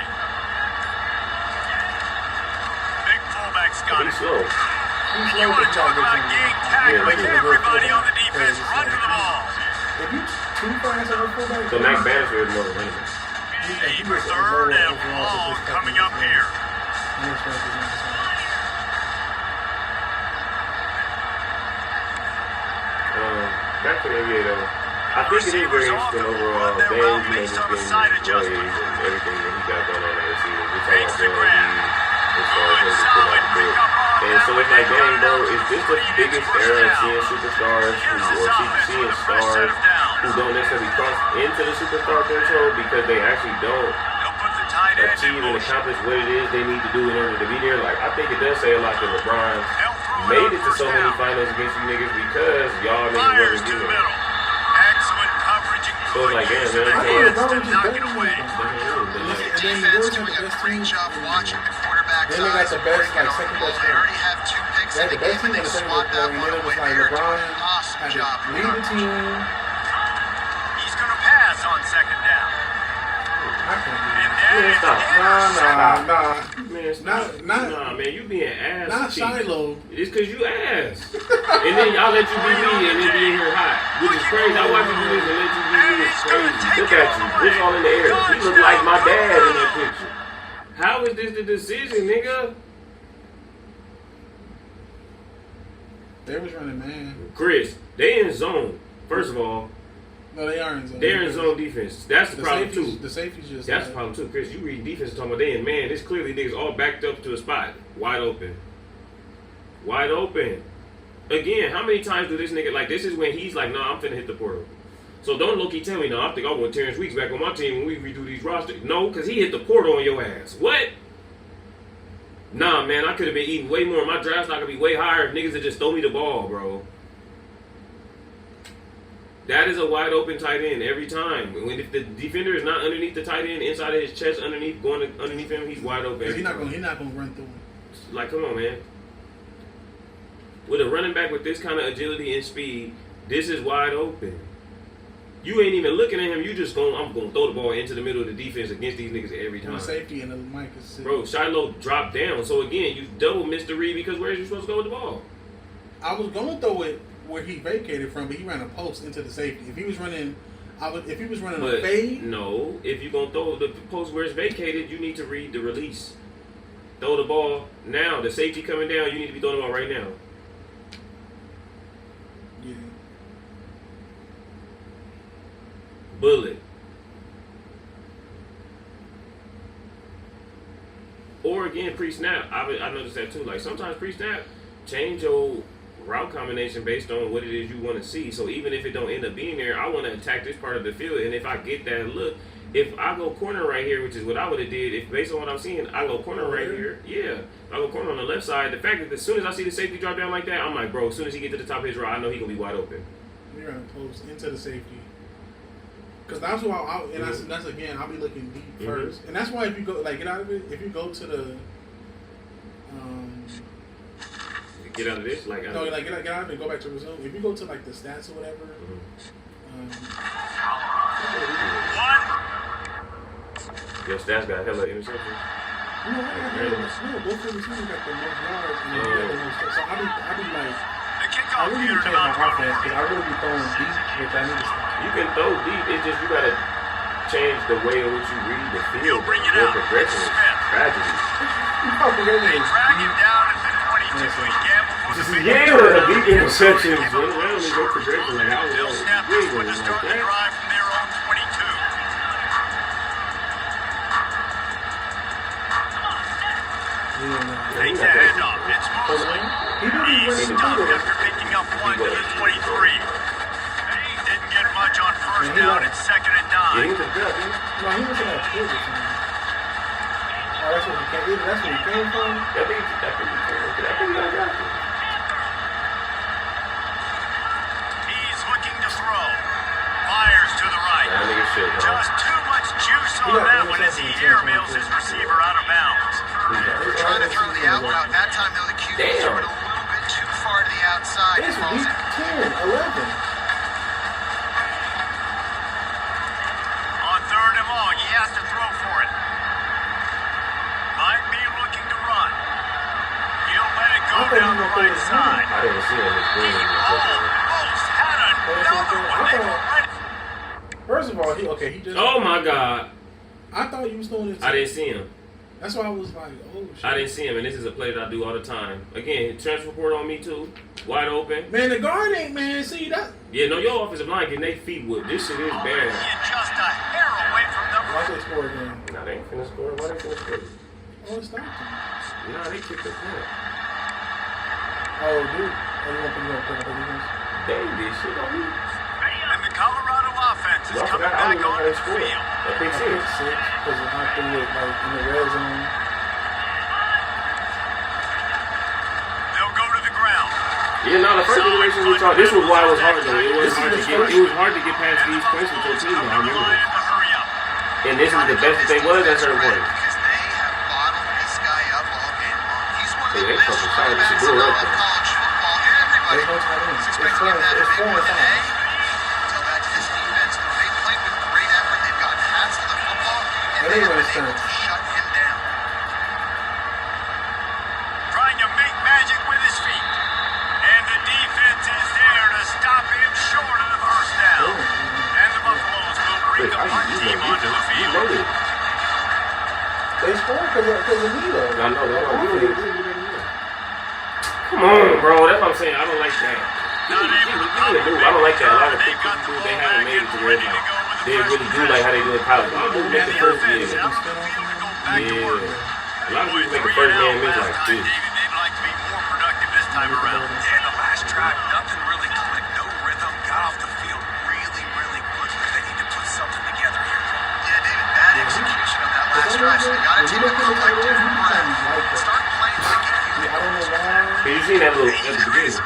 Big fullback's got He's it. slow. You want to talk about gang tackling? Yeah, Everybody on the defense, run to the ball. If you too fast on the fullback, So Mac Bannister is more of a running back. Deep third and long coming up here. Back to the NBA though. I think it is very interesting overall. Dame, you know, just getting his plays and everything that he got going on in the season. We're talking about Dame as far as him just putting out the book. And so it's like, dang, bro, is this the biggest era of seeing superstars seeing stars who don't necessarily cross into the superstar threshold because they actually don't achieve and accomplish what it is they need to do in order to be there? Like, I think it does say a lot that LeBron made it to so many finals against you niggas because y'all niggas wasn't doing it. Excellent coverage, So it's like, damn, man, to knock it away. Defense doing a great job watching the quarterback's Then they got eyes the before best, he get like, on the second ball. best They team. already have 2 picks They in had the the best game, team and they in the second swat best that team, one and then it away. was like They're doing LeBron an awesome had to job. lead the team. He's going to pass on second down. I can't do And it. that is stop. interception. Man, Nah, man, you being ass. not cheap. Shiloh. It's because you ass. And then I'll let you be me and then be in here hot. Which is crazy. I watch you do this and let you be me. It's crazy. Look at you. It's all in the air. You look like my dad in that picture. How is this the decision, nigga? They was running man. Chris, they in zone. First of all, no, they are in zone. They're in zone defense. That's the problem too. The safety's just. That's the problem too, Chris. You read defense and talking about they in man. This clearly niggas all backed up to a spot, wide open. Wide open. Again, how many times do this nigga like? This is when he's like, "No, I'm finna hit the portal." So don't low-key tell me, "No, I think I want Terrence Weeks back on my team when we redo these rosters." No, because he hit the portal on your ass. What? Nah, man, I could have been eating way more. My draft's not gonna be way higher if niggas would just throw me the ball, bro. That is a wide open tight end every time. If the defender is not underneath the tight end, inside of his chest, going underneath him, he's wide open. He's not gonna run through him. Like, come on, man. With a running back with this kind of agility and speed, this is wide open. You ain't even looking at him. You just I'm going to throw the ball into the middle of the defense against these niggas every time. The safety and the Mike is bro, Shiloh dropped down. So, again, you double missed the read because where are you supposed to go with the ball? I was going to throw it where he vacated from, but he ran a post into the safety. If he was running a fade. No, if you're going to throw the post where it's vacated, you need to read the release. Throw the ball now. The safety coming down, you need to be throwing the ball right now. Yeah. Bullet. Or again, pre-snap. I noticed that too. Like sometimes pre-snap, change your route combination based on what it is you want to see. So even if it don't end up being there, I want to attack this part of the field. And if I get that look, if I go corner right here, which is what I would have did, if based on what I'm seeing, I go corner right here. Yeah, I go corner on the left side. The fact that as soon as I see the safety drop down like that, I'm like, bro, as soon as he get to the top of his route, I know he gonna be wide open. He ran a post into the safety. Because that's why, that's again, I'll be looking deep first, and that's why if you go get out of it, if you go to the, get out of this, get out of it, and go back to resume. If you go to like the stats or whatever, your stats got hella interceptions. No, both of the teams got the most yards and they got the most. So I be like, I really here change my offense because I really be throwing deep, which I need to stop. You can throw deep. It's just you gotta change the way in which you read the field. He'll bring it Your out. progression is tragedy. They drag him down at the 22. He gambled for the big Yeah, deep interceptions. Run around and go progression. Like, I was They'll snap this one to start the drive from their own 22. Take the handoff. It's Mosley. He's stopped after picking up one to the 23. Didn't get much on first down at 2nd and 9. Yeah, he was good, dude. No, he was in that field or something. Oh, that's where he came from? I think he got drafted. He's looking to throw. Fires to the right. That nigga shit, bro. Just too much juice on that one as he airmails his receiver out of bounds. Trying to throw the out route. That time, though, the QB threw it a little bit too far to the outside. It's week 10, 11. On 3rd and long, he has to throw for it. Might be looking to run. He'll let it go down the right side. I didn't see him. He almost had another one. They were ready. First of all, he just. Oh my God. I thought you was throwing it. I didn't see him. That's why I was like, oh shit. I didn't see him, and this is a play that I do all the time. Again, transfer report on me too. Wide open. Man, the guard ain't, man. See that? Yeah, no, your offensive line getting their feet whipped. This shit is bad. He's just a hair away from the Watch they score again. Nah, they ain't finna score. Why they finna score? Oh, it's not. Nah, they kicked the point. Oh, dude. Oh, you want to put up defense? They did shit on me. And the Colorado offense is coming back onto the field. I think I picked 6 because I threw it like in the red zone. They'll go to the ground. Yeah, no, the first iteration we talked. This was why it was hard though. It was hard to get. It was hard to get past these points with your team. I remember this. And this is the best that they was at certain points. Because they have bottled this guy up all game long. He's one of the They best fucking solid quarterbacks to do in all right of there. college football. Everybody was expecting him to have a big one today. Tell that to this defense. They played with great effort. They've got hats to the football, and they have been able to shut him down. Trying to make magic with his feet. And the defense is there to stop him short of the first down. And the Buffaloes will bring the punt team onto the field. They scored because of me, though. I know. Come Come on, bro. That's what I'm saying. I don't like that. I don't like that. A lot of people do. They haven't made it to where like they really do like how they do in college. A lot of people make the first year. Yeah. A lot of people make the first man miss like this. They'd like to be more productive this time around. And the last drive, nothing really clicked. No rhythm. Got off the field really, really quickly. They need to put something together here. Yeah, David, bad execution on that last drive. So they got to take a look like different breath. Start playing like a unit. I don't know why. But you seen that little at the beginning.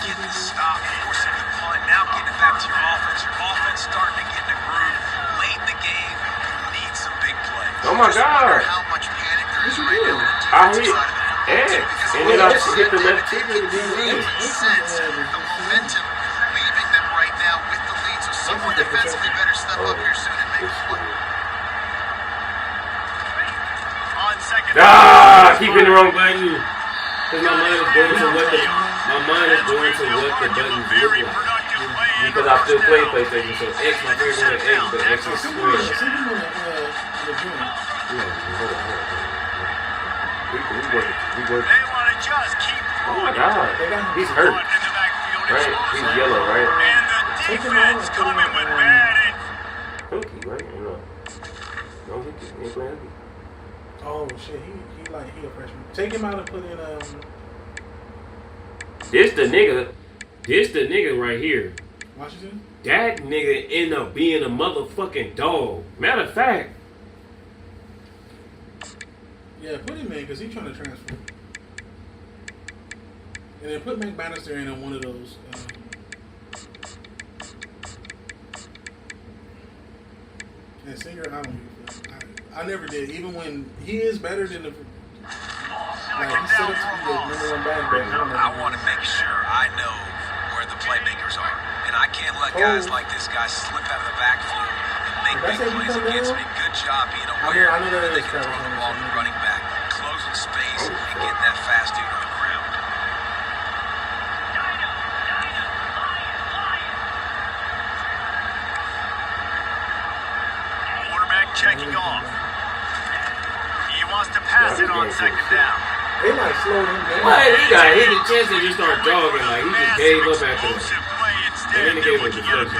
Get the stop, forcing the punt. Now getting it back to your offense. Your offense starting to get in the groove. Late in the game, you need some big plays. Oh my God. How much panic there is right now. I hit X, and then I hit the left trigger to be in. The momentum leaving them right now with the lead. So someone defensively better step up here soon and make a play. On second. I keep hitting the wrong button. Because my mind is going to what the buttons look like. Because I still play PlayStation, so X, my favorite one is X, but X is square. We work. They want to just keep Oh my God, he's hurt. Right, he's yellow, right? And the defense coming with bad. Hooky, right? No hooky, he ain't playing hooky. Oh shit, he a freshman. Take him out and put in This the nigga right here. Washington. That nigga end up being a motherfucking dog. Matter of fact. Yeah, put him in because he's trying to transfer. And then put McManus in on one of those. And Singer, I don't. I never did. Even when he is better than the. Like he set up to be the number one back, but I want to make sure I know where the playmakers are. And I can't let guys like this guy slip out of the backfield and make big plays against me. Good job being aware that they can throw the ball to the running back, closing space, and getting that fast dude on the ground. Quarterback checking off. He wants to pass it on second down. they might slow him down. What? He got hit in the chest and just started jogging. Like, he just gave up after that. And then he gave up the deflection.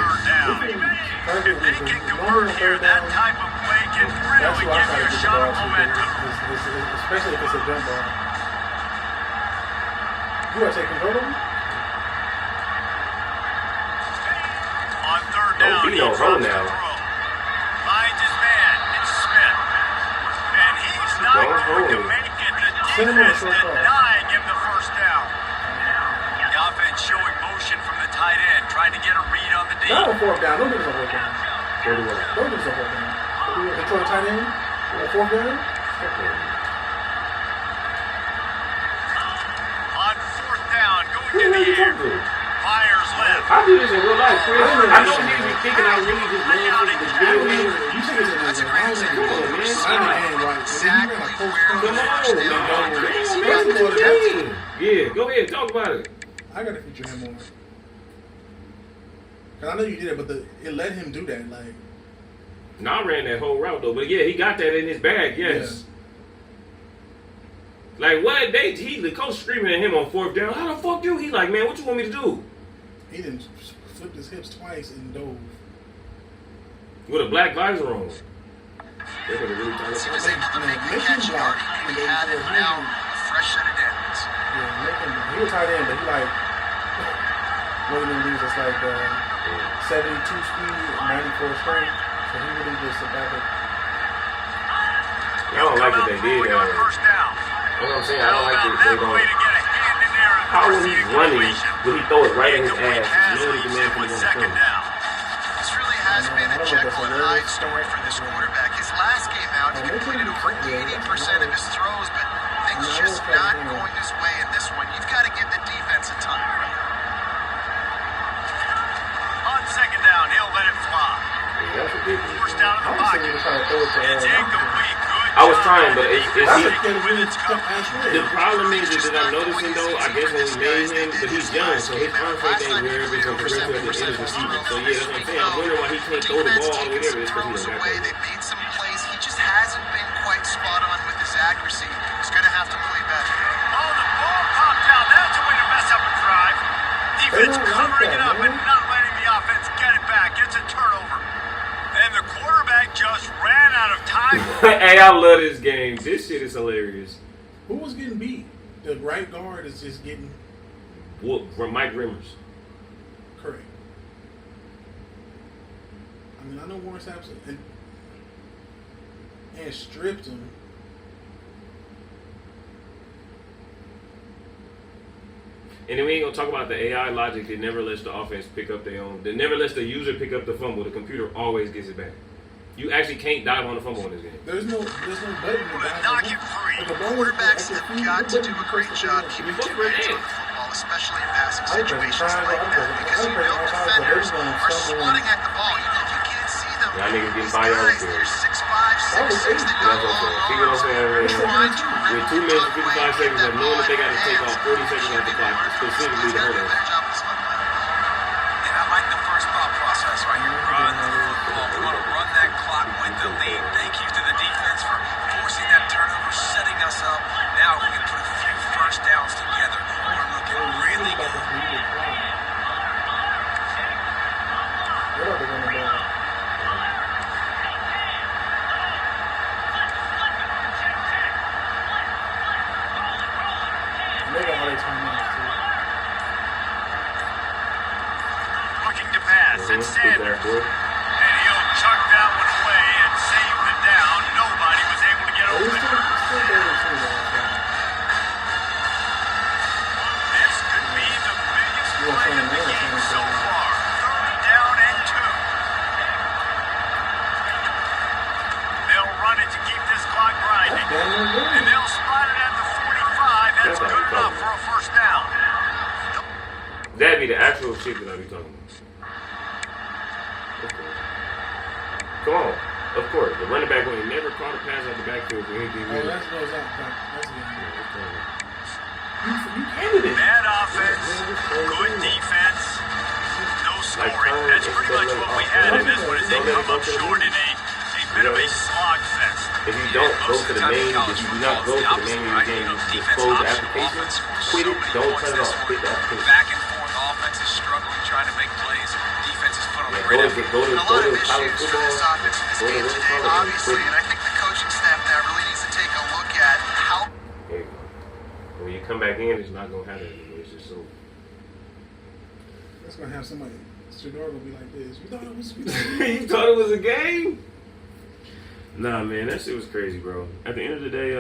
If they can convert here, that type of play can really give you a shot of momentum. Especially if it's a jump ball. You want to take control of him? On third down, he don't roll now. Finds his man, it's Smith. And he's not going to make it. The defense denying him the first down. The offense showing motion from the tight end, trying to get a read on the D. Not on fourth down. Don't give us a fourth down. Don't give us a fourth down. Control the tight end? On fourth down? On fourth down, going to the air. Fires left. I do this in real life, Chris. I know you be thinking I really just love the video game. You think it's That's a great man. Come on, Man. exactly where Yeah, go ahead, talk about it. I gotta feature him more. Cause I know you did it, but it let him do that. Like, No, I ran that whole route though, but yeah, he got that in his bag. Yes. Yeah. Like what? The coach screaming at him on fourth down. How the fuck you? He like, man, what you want me to do? he didn't flip his hips twice and dove. With a black visor on. They're gonna really try to He was able to make the catch already. He had it now. A fresh set of downs. Yeah, he was tight end, but he like one of them dudes that's like 72 speed, 94 strength. So he really just about to. I don't like what they did. You know what I'm saying? I don't like that they don't. How when he's running, will he throw it right in his ass? Nobody can man from the front. This really has been a Jekyll and Hyde story for this quarterback. His last game out, he completed over 80% of his throws, but things just not going his way in this one. You've got to give the defense a time. On second down, he'll let it fly. That's ridiculous. First down in the pocket. It's incomplete. I was trying, but it's That's he, a kid with his the problem is that I'm noticing though, I guess when we made him, but he's young, so his arm strength ain't where it's going to progress to the end of the season. So yeah, that's what I'm saying. I'm wondering why he can't throw the ball all the way there. It's because he don't got that. They made some plays. He just hasn't been quite spot on with his accuracy. He's going to have to play better. Oh, the ball popped out. defense covering it up and not letting the offense get it back. It's a turnover. And the quarterback just ran out of time. Hey, I love this game. This shit is hilarious. Who was getting beat? The right guard is just getting... What? Mike Rimmers. Correct. I mean, I know Warren Sampson and stripped him. And then we ain't gonna talk about the AI logic that never lets the offense pick up their own. That never lets the user pick up the fumble. The computer always gets it back. You actually can't dive on the fumble in this game. There's no button to dive Knock it free. Quarterbacks have got to do a great job keeping two hands on the football, especially in passing situations like that, because you know defenders are swatting at the ball. Even if you can't see them, y'all niggas getting these by guys, y'all. they're 6'5", 6'6", they got long arms. With 2 minutes and 55 seconds of knowing that they got to take off 40 seconds off the clock, specifically to hold us. And I like the first thought process right here. Run the football. We want to run that clock with the lead. Thank you to the defense for forcing that turnover, setting us up. Now we can put a few first downs together. We're looking really good. Looking to pass, and Sanders. And he'll chuck that one away and save the down. Nobody was able to get open. This could be the biggest play of the game so far. 3rd down and 2. They'll run it to keep this clock grinding. And they'll spot it at the 45. That's good enough for a first down. That'd be the actual shit that I be talking about. Come on. Of course. The running back when he never caught a pass out the backfield for anything. Oh, that's goes out. That's you handed it. Bad offense, good defense, no scoring. That's pretty much what we had in this one. As they come up short in a bit of a slog fest. If you don't go to the main, if you do not go to the main of the game, just close the application, quit it, don't turn it off, quit the application. Back and forth, offense is struggling, trying to make plays. Defense is put on the Go to A lot of college issues for football. this offense in this game today, obviously, and I think the coaching staff now really needs to take a look at how. There you go. When you come back in, it's not going to happen anymore. It's just so. That's gonna have somebody. Shador gonna be like this. You thought it was? You thought it was a game? Nah, man, that shit was crazy, bro. At the end of the day,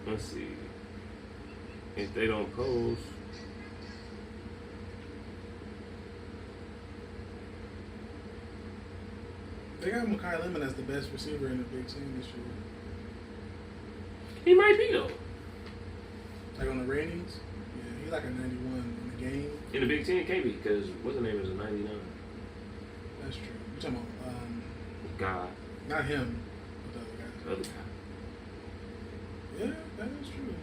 let's see. If they don't post. They got Mekhi Lemon as the best receiver in the Big Ten this year. He might be, though. Like on the ratings? Yeah, he's like a 91 in the game. In the Big Ten, it can't be, because what's the name is a 99. That's true. You're talking about, God. not him, but the other guy. The other guy. Yeah, that is true.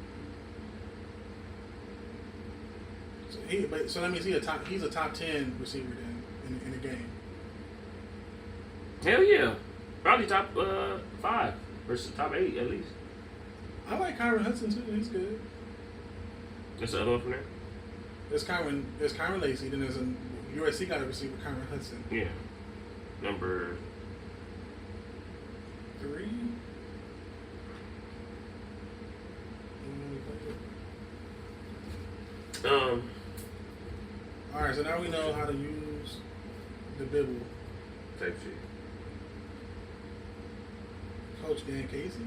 So that means he's a top 10 receiver then in the game. Hell yeah. Probably top 5 versus top 8 at least. I like Kyron Hudson too. He's good. That's the other one from there? There's Kyron Lacey. Then there's a USC guy receiver, Kyron Hudson. Yeah. Number 3. All right, so now we know how to use the Bibble. Type shit. Coach Dan Casey.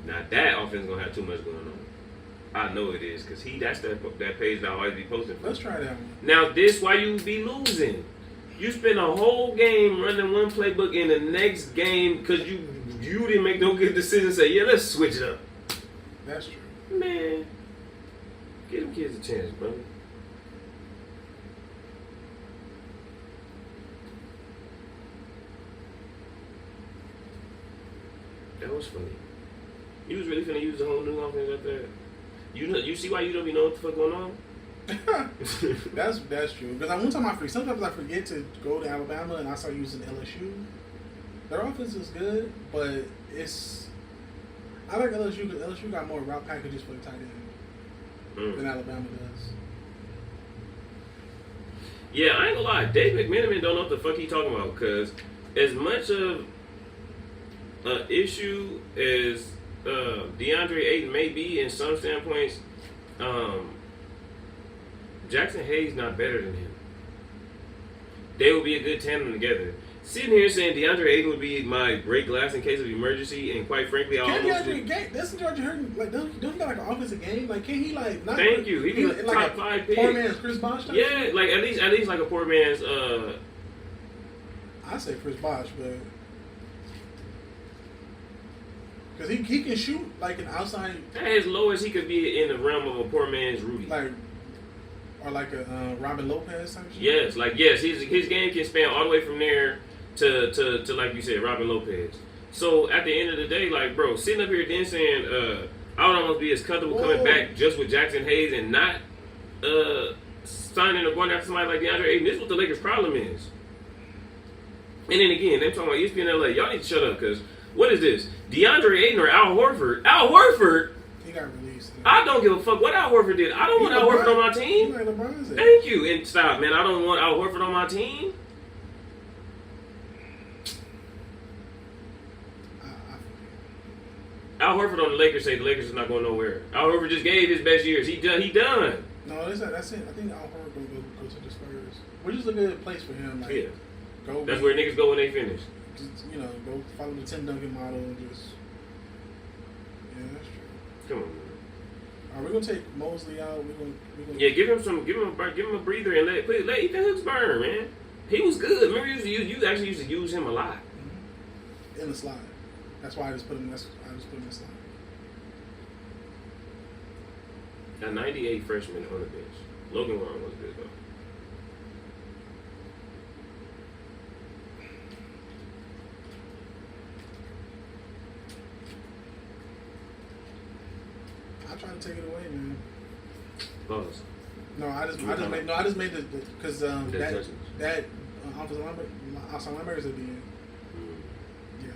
Now that offense gonna have too much going on. I know it is, cause that's that page that I always be posting for. Let's try that one. Now this why you be losing. You spend a whole game running one playbook in the next game because you didn't make no good decision. Say, yeah, let's switch it up. That's true. Man, give them kids a chance, brother. That was funny. You was really finna use the whole new offense up there. You see why you don't be know what the fuck going on? That's true. Because one time sometimes I forget to go to Alabama and I start using LSU. Their offense is good, but I like LSU because LSU got more route packages for the tight end than Alabama does. Yeah, I ain't gonna lie. Dave McMenamin don't know what the fuck he talking about. Because as much of an issue as DeAndre Ayton may be in some standpoints, Jackson Hayes not better than him. They would be a good tandem together. Sitting here saying DeAndre Ayton would be my break glass in case of emergency, and quite frankly, I almost doesn't DeAndre Ayton like don't he got like an offensive game? Like can he like not? Thank you. He was like top 5 pick. Poor man's Chris Bosh. Yeah, like at least like a poor man's. I say Chris Bosh, but because he can shoot like an outside. As low as he could be in the realm of a poor man's Rudy. Like. Or like a Robin Lopez type shit? Yes, his game can span all the way from there to like you said, Robin Lopez. So at the end of the day, like bro, sitting up here then saying I would almost be as comfortable coming back just with Jackson Hayes and not signing or going after somebody like DeAndre Ayton. This is what the Lakers' problem is. And then again, they're talking about ESPN LA. Y'all need to shut up because what is this? DeAndre Ayton or Al Horford? Al Horford? He got released. I don't give a fuck what Al Horford did. I don't want Al Horford on my team. Thank you. And stop, man. I don't want Al Horford on my team. Al Horford on the Lakers say the Lakers is not going nowhere. Al Horford just gave his best years. He done. No, that's it. I think Al Horford going to go to the Spurs. Which is a good place for him. Like, yeah. That's where niggas go when they finish. Just, go follow the Tim Duncan model and just... Yeah, that's true. Come on, man. All right, we're gonna take Mosley out. We're gonna give him a breather and let Ethan Hooks burn, man. He was good. Remember, you actually used to use him a lot in the slide. That's why I just put him. In the slide. A 98 freshman on the bench. Logan Warren was good though. I tried to take it away, man. Pause. No, I just made the because that offensive linebackers at the end. Yeah.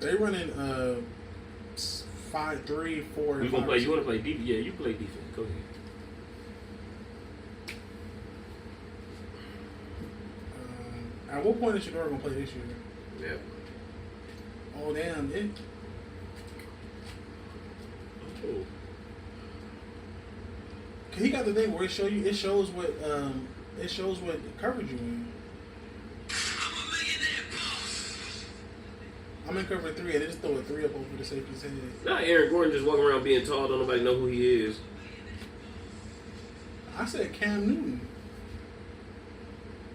They running 5-3-4. You want to play defense? Yeah, you play defense. Go ahead. At what point is Shedeur gonna play this year? Yeah. Oh damn! He got the thing where it shows what coverage you in. I'm in cover 3 and they just throw a 3 up over the safety's head. Not Aaron Gordon just walking around being tall. Don't nobody know who he is. I said Cam Newton.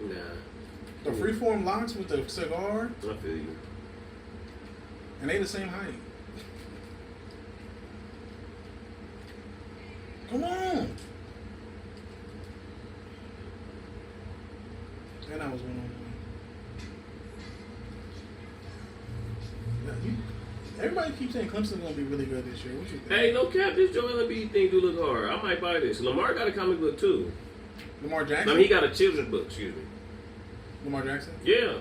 Nah. The freeform locks with the cigar. I feel you. And they the same height. Come on. And I was 1-on-1. Everybody keeps saying Clemson's gonna be really good this year. What you think? Hey, no cap. This Joel Embiid thing do look hard. I might buy this. Lamar got a comic book too. Lamar Jackson. I mean, he got a children's book. Excuse me. Lamar Jackson. Yeah.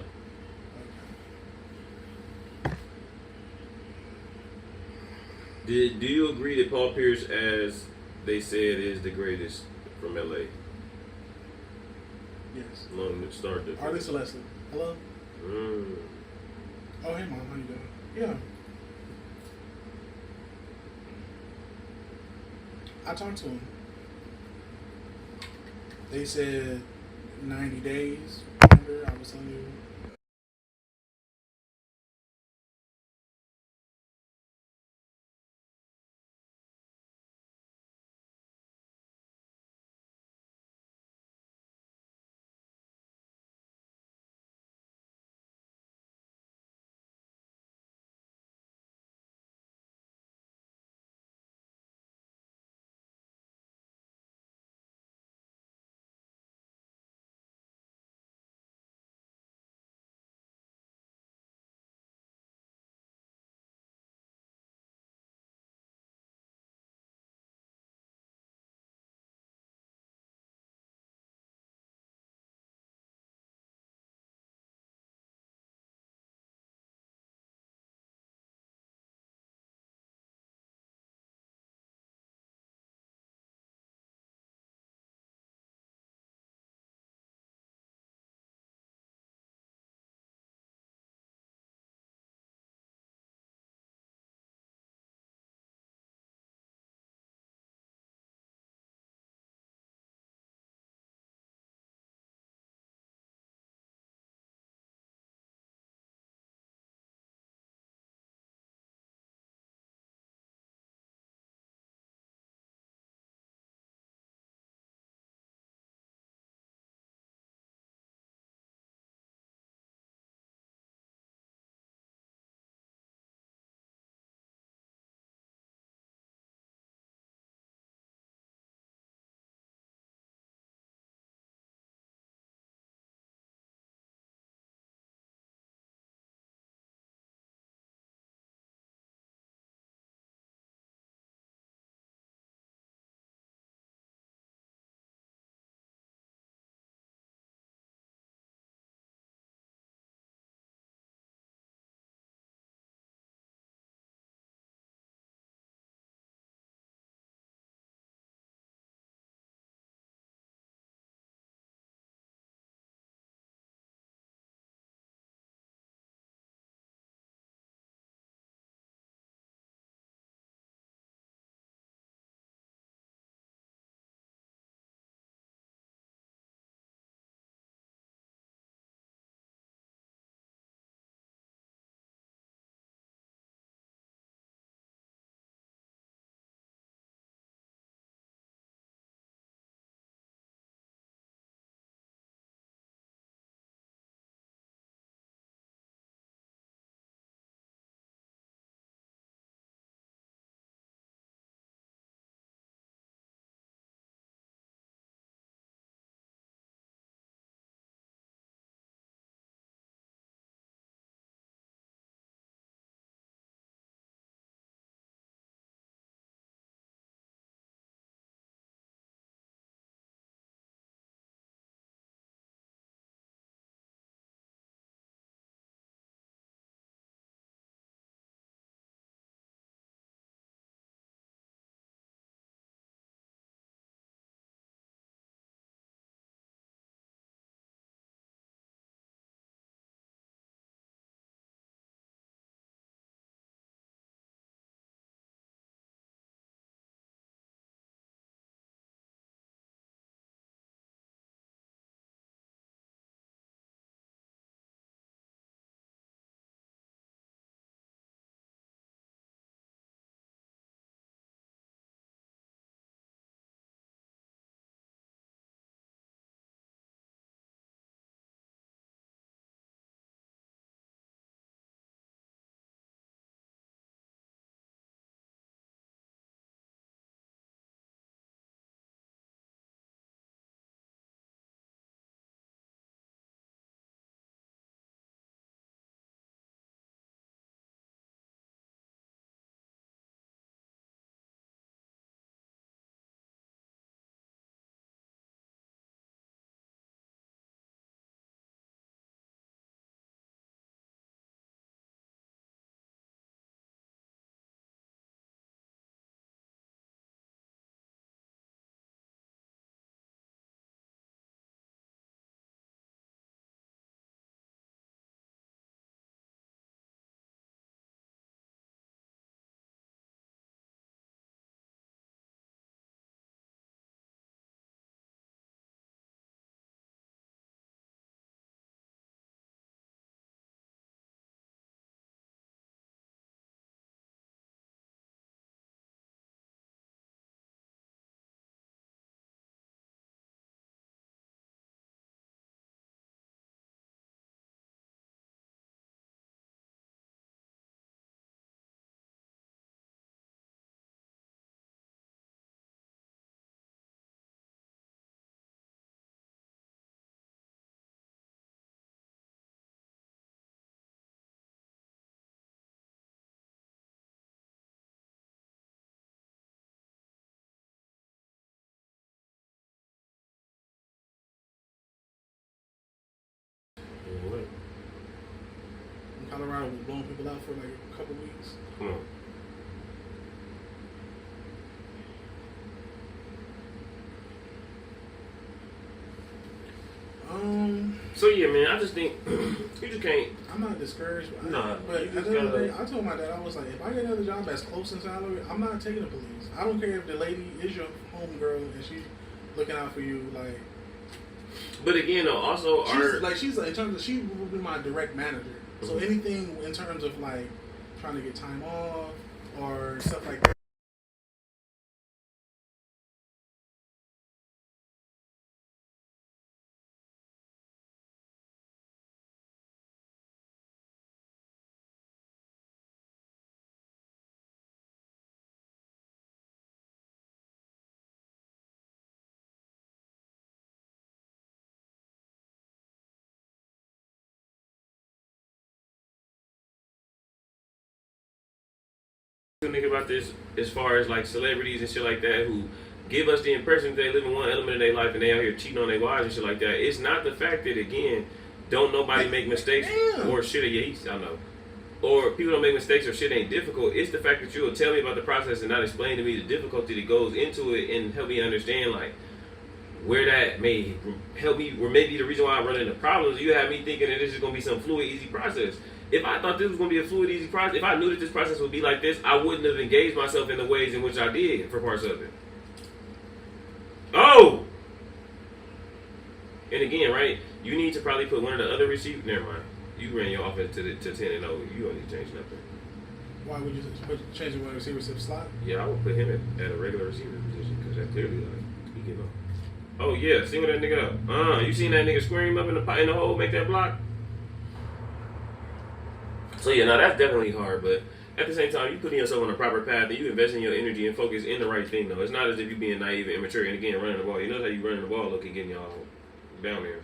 Do you agree that Paul Pierce, as they said, is the greatest from LA? Yes. Long to start the. Arlie Celeste. Hello. Oh, hey mom, how you doing? Yeah. I talked to him. They said 90 days. Remember, I was telling you. What? Colorado was blowing people out for like a couple weeks. Come on. So yeah, man, I just think you just can't. I'm not discouraged. Nah, but you at just the end of the day, gotta- I told my dad, I was like, if I get another job that's close in salary, I'm not taking the police. I don't care if the lady is your homegirl and she's looking out for you. Like, But again, though, also she's in terms of she will be my direct manager. So Mhm. anything in terms of like trying to get time off or stuff like that. Think about this as far as like celebrities and shit like that who give us the impression that they live in one element of their life and they out here cheating on their wives and shit like that. It's not the fact that, again, don't nobody make mistakes or shit. I know. Or people don't make mistakes or shit ain't difficult. It's the fact that you will tell me about the process and not explain to me the difficulty that goes into it and help me understand like where that may help me, or maybe the reason why I run into problems. You have me thinking that this is going to be some fluid, easy process. If I thought this was going to be a fluid, easy process, if I knew that this process would be like this, I wouldn't have engaged myself in the ways in which I did for parts of it. Oh! And again, right, you need to probably put one of the other receivers. Never mind. You ran your offense to 10-0. You don't need to change nothing. Why would you change the wide receiver to the slot? Yeah, I would put him at a regular receiver position because that clearly, like, he can go. Oh, yeah, single that nigga up. You seen that nigga scream up in the hole, make that block? So, yeah, no, that's definitely hard, but at the same time, you putting yourself on the proper path and you investing your energy and focus in the right thing, though. It's not as if you being naive and immature and, again, running the ball. You know how you running the ball, look, and getting y'all down there.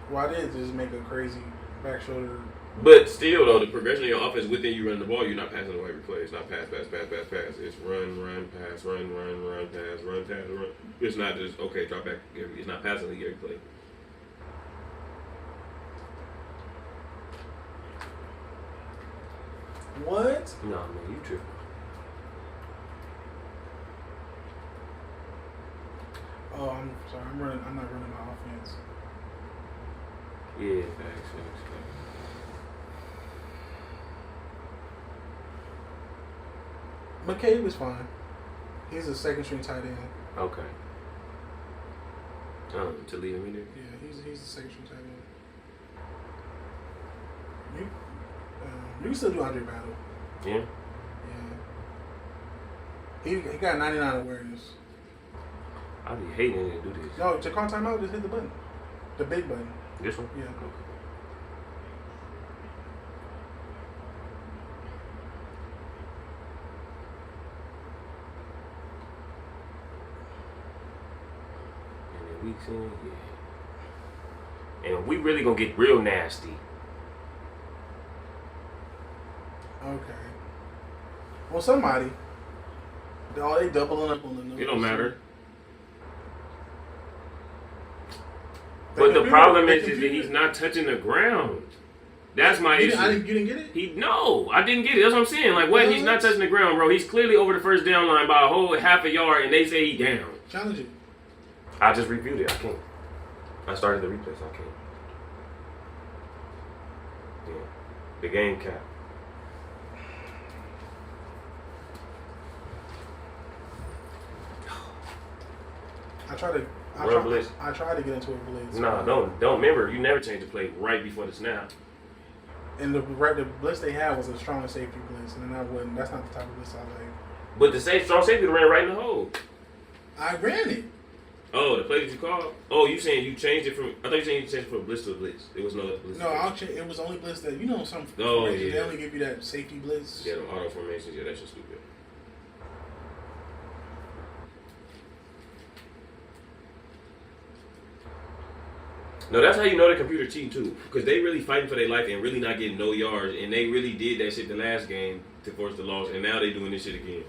Why did just make a crazy back shoulder? But still, though, the progression of your offense within you running the ball, you're not passing away every play. It's not pass. It's run, pass, run, pass, run, pass, run. It's not just, okay, drop back. It's not passing every play. What? No, man, you tripping. Oh, I'm sorry. I'm not running my offense. Yeah, facts. McCabe is fine. He's a second string tight end. Okay. To lead him in there? Yeah, he's a second string tight end. You can still do Andre Battle. Yeah. Yeah. He got 99 awareness. I'd be hating to do this. No, to call timeout, just hit the button. The big button. This one? Yeah. Okay. Weeks in, yeah. And we really gonna get real nasty. Okay. Well, somebody. They doubling up on the numbers. It don't matter. But the problem is that he's not touching the ground. That's my issue. You didn't get it? No, I didn't get it. That's what I'm saying. Like, what? He's not touching the ground, bro. He's clearly over the first down line by a whole half a yard, and they say he down. Challenge it. I just reviewed it. I can't. I started the replay, so I can't. Yeah. The game cap. I tried to get into a blitz. No, don't remember. You never change the play right before the snap. And the blitz they had was a strong safety blitz, and then that's not the type of blitz I like. But the strong safety ran right in the hole. I ran it. Oh, the play that you called? Oh, you saying you changed it from? I thought you saying you changed it from blitz to a blitz. It was no other blitz. No, it was only blitz that some. Oh, yeah. yeah. They only give you that safety blitz. Yeah, the auto formations. Yeah, that's just stupid. No, that's how you know the computer cheating too, because they really fighting for their life and really not getting no yards, and they really did that shit the last game to force the loss, and now they doing this shit again.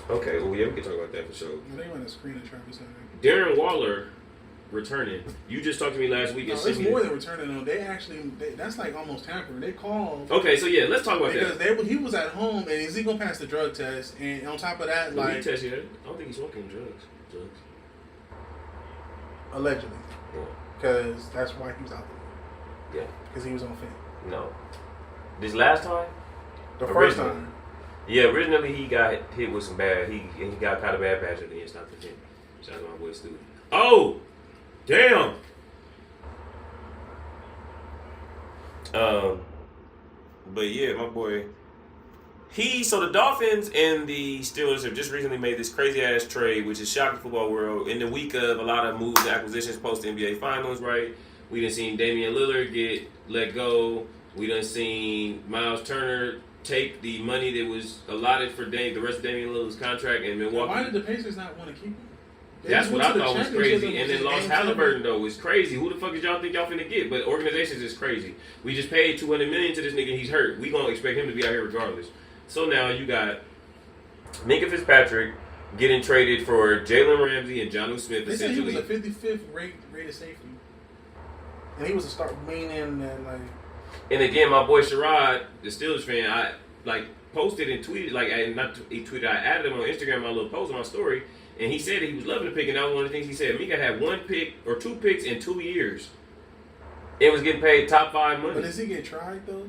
Okay, well, yeah, we can talk about that for sure. They want to screen a Travis Hunter. Darren Waller returning. You just talked to me last week. No, it's more than returning though. That's like almost tampering. They called. Okay, so yeah, let's talk about that. Because he was at home and is he gonna pass the drug test? And on top of that, I don't think he's smoking drugs. Allegedly. Yeah. Because that's why he was out there. Yeah. Because he was on fentanyl. No. This last time? The first time. Yeah, originally he got hit with some bad. He got kind of bad patch and then stopped the gym. Shout out to my boy Stu. Oh, damn. But yeah, my boy. So the Dolphins and the Steelers have just recently made this crazy ass trade, which is shocking the football world. In the week of a lot of moves and acquisitions post NBA Finals, right? We done seen Damian Lillard get let go. We done seen Miles Turner take the money that was allotted for the rest of Damian Lillard's contract in Milwaukee. Why did the Pacers not want to keep him? That's what I thought was crazy. And then lost Halliburton, though, was crazy. Who the fuck did y'all think y'all finna get? But organizations is crazy. We just paid $200 million to this nigga. He's hurt. We gonna expect him to be out here regardless. So now you got Minka Fitzpatrick getting traded for Jalen Ramsey and Jonnu Smith. They said he was a 55th rated safety, and he was a start meaning that like. And again, my boy Sherrod, the Steelers fan, I posted and tweeted I added him on Instagram my little post on my story, and he said that he was loving the pick, and that was one of the things he said. Minka had 1 pick or 2 picks in 2 years. It was getting paid top 5 money. But does he get tried though?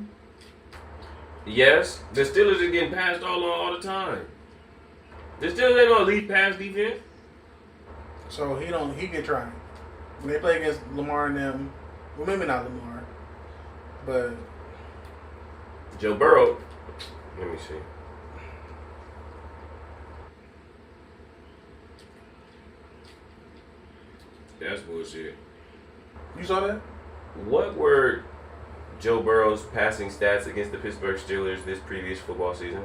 Yes, the Steelers are getting passed all the time. The Steelers ain't no elite pass defense. So he get tried. When they play against Lamar and them, well maybe not Lamar, but Joe Burrow. Let me see. That's bullshit. You saw that? What were Joe Burrow's passing stats against the Pittsburgh Steelers this previous football season?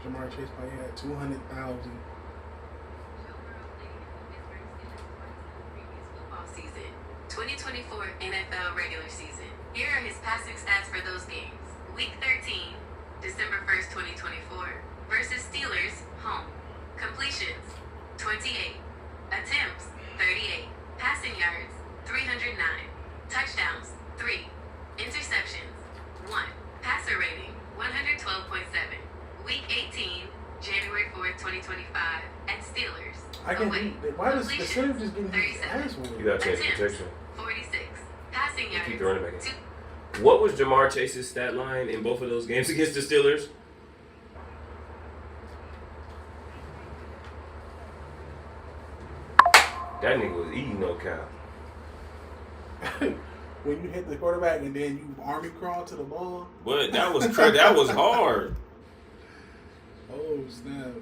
Jamar Chase probably had 200,000. 2024 NFL regular season. Here are his passing stats for those games. Week 13, December 1st, 2024, versus Steelers, home. Completions, 28. Attempts, 38. Passing yards, 309. Touchdowns, 3. Interceptions, 1. Passer rating, 112.7. Week 18, January 4th, 2025, at Steelers. Why does the Steelers just getting his ass whooped? You gotta change the protection. 46. Passing yards. Keep the running back in. What was Jamar Chase's stat line in both of those games against the Steelers? That nigga was eating no cow. When you hit the quarterback and then you army crawl to the ball. What? That was that was hard. Oh snap!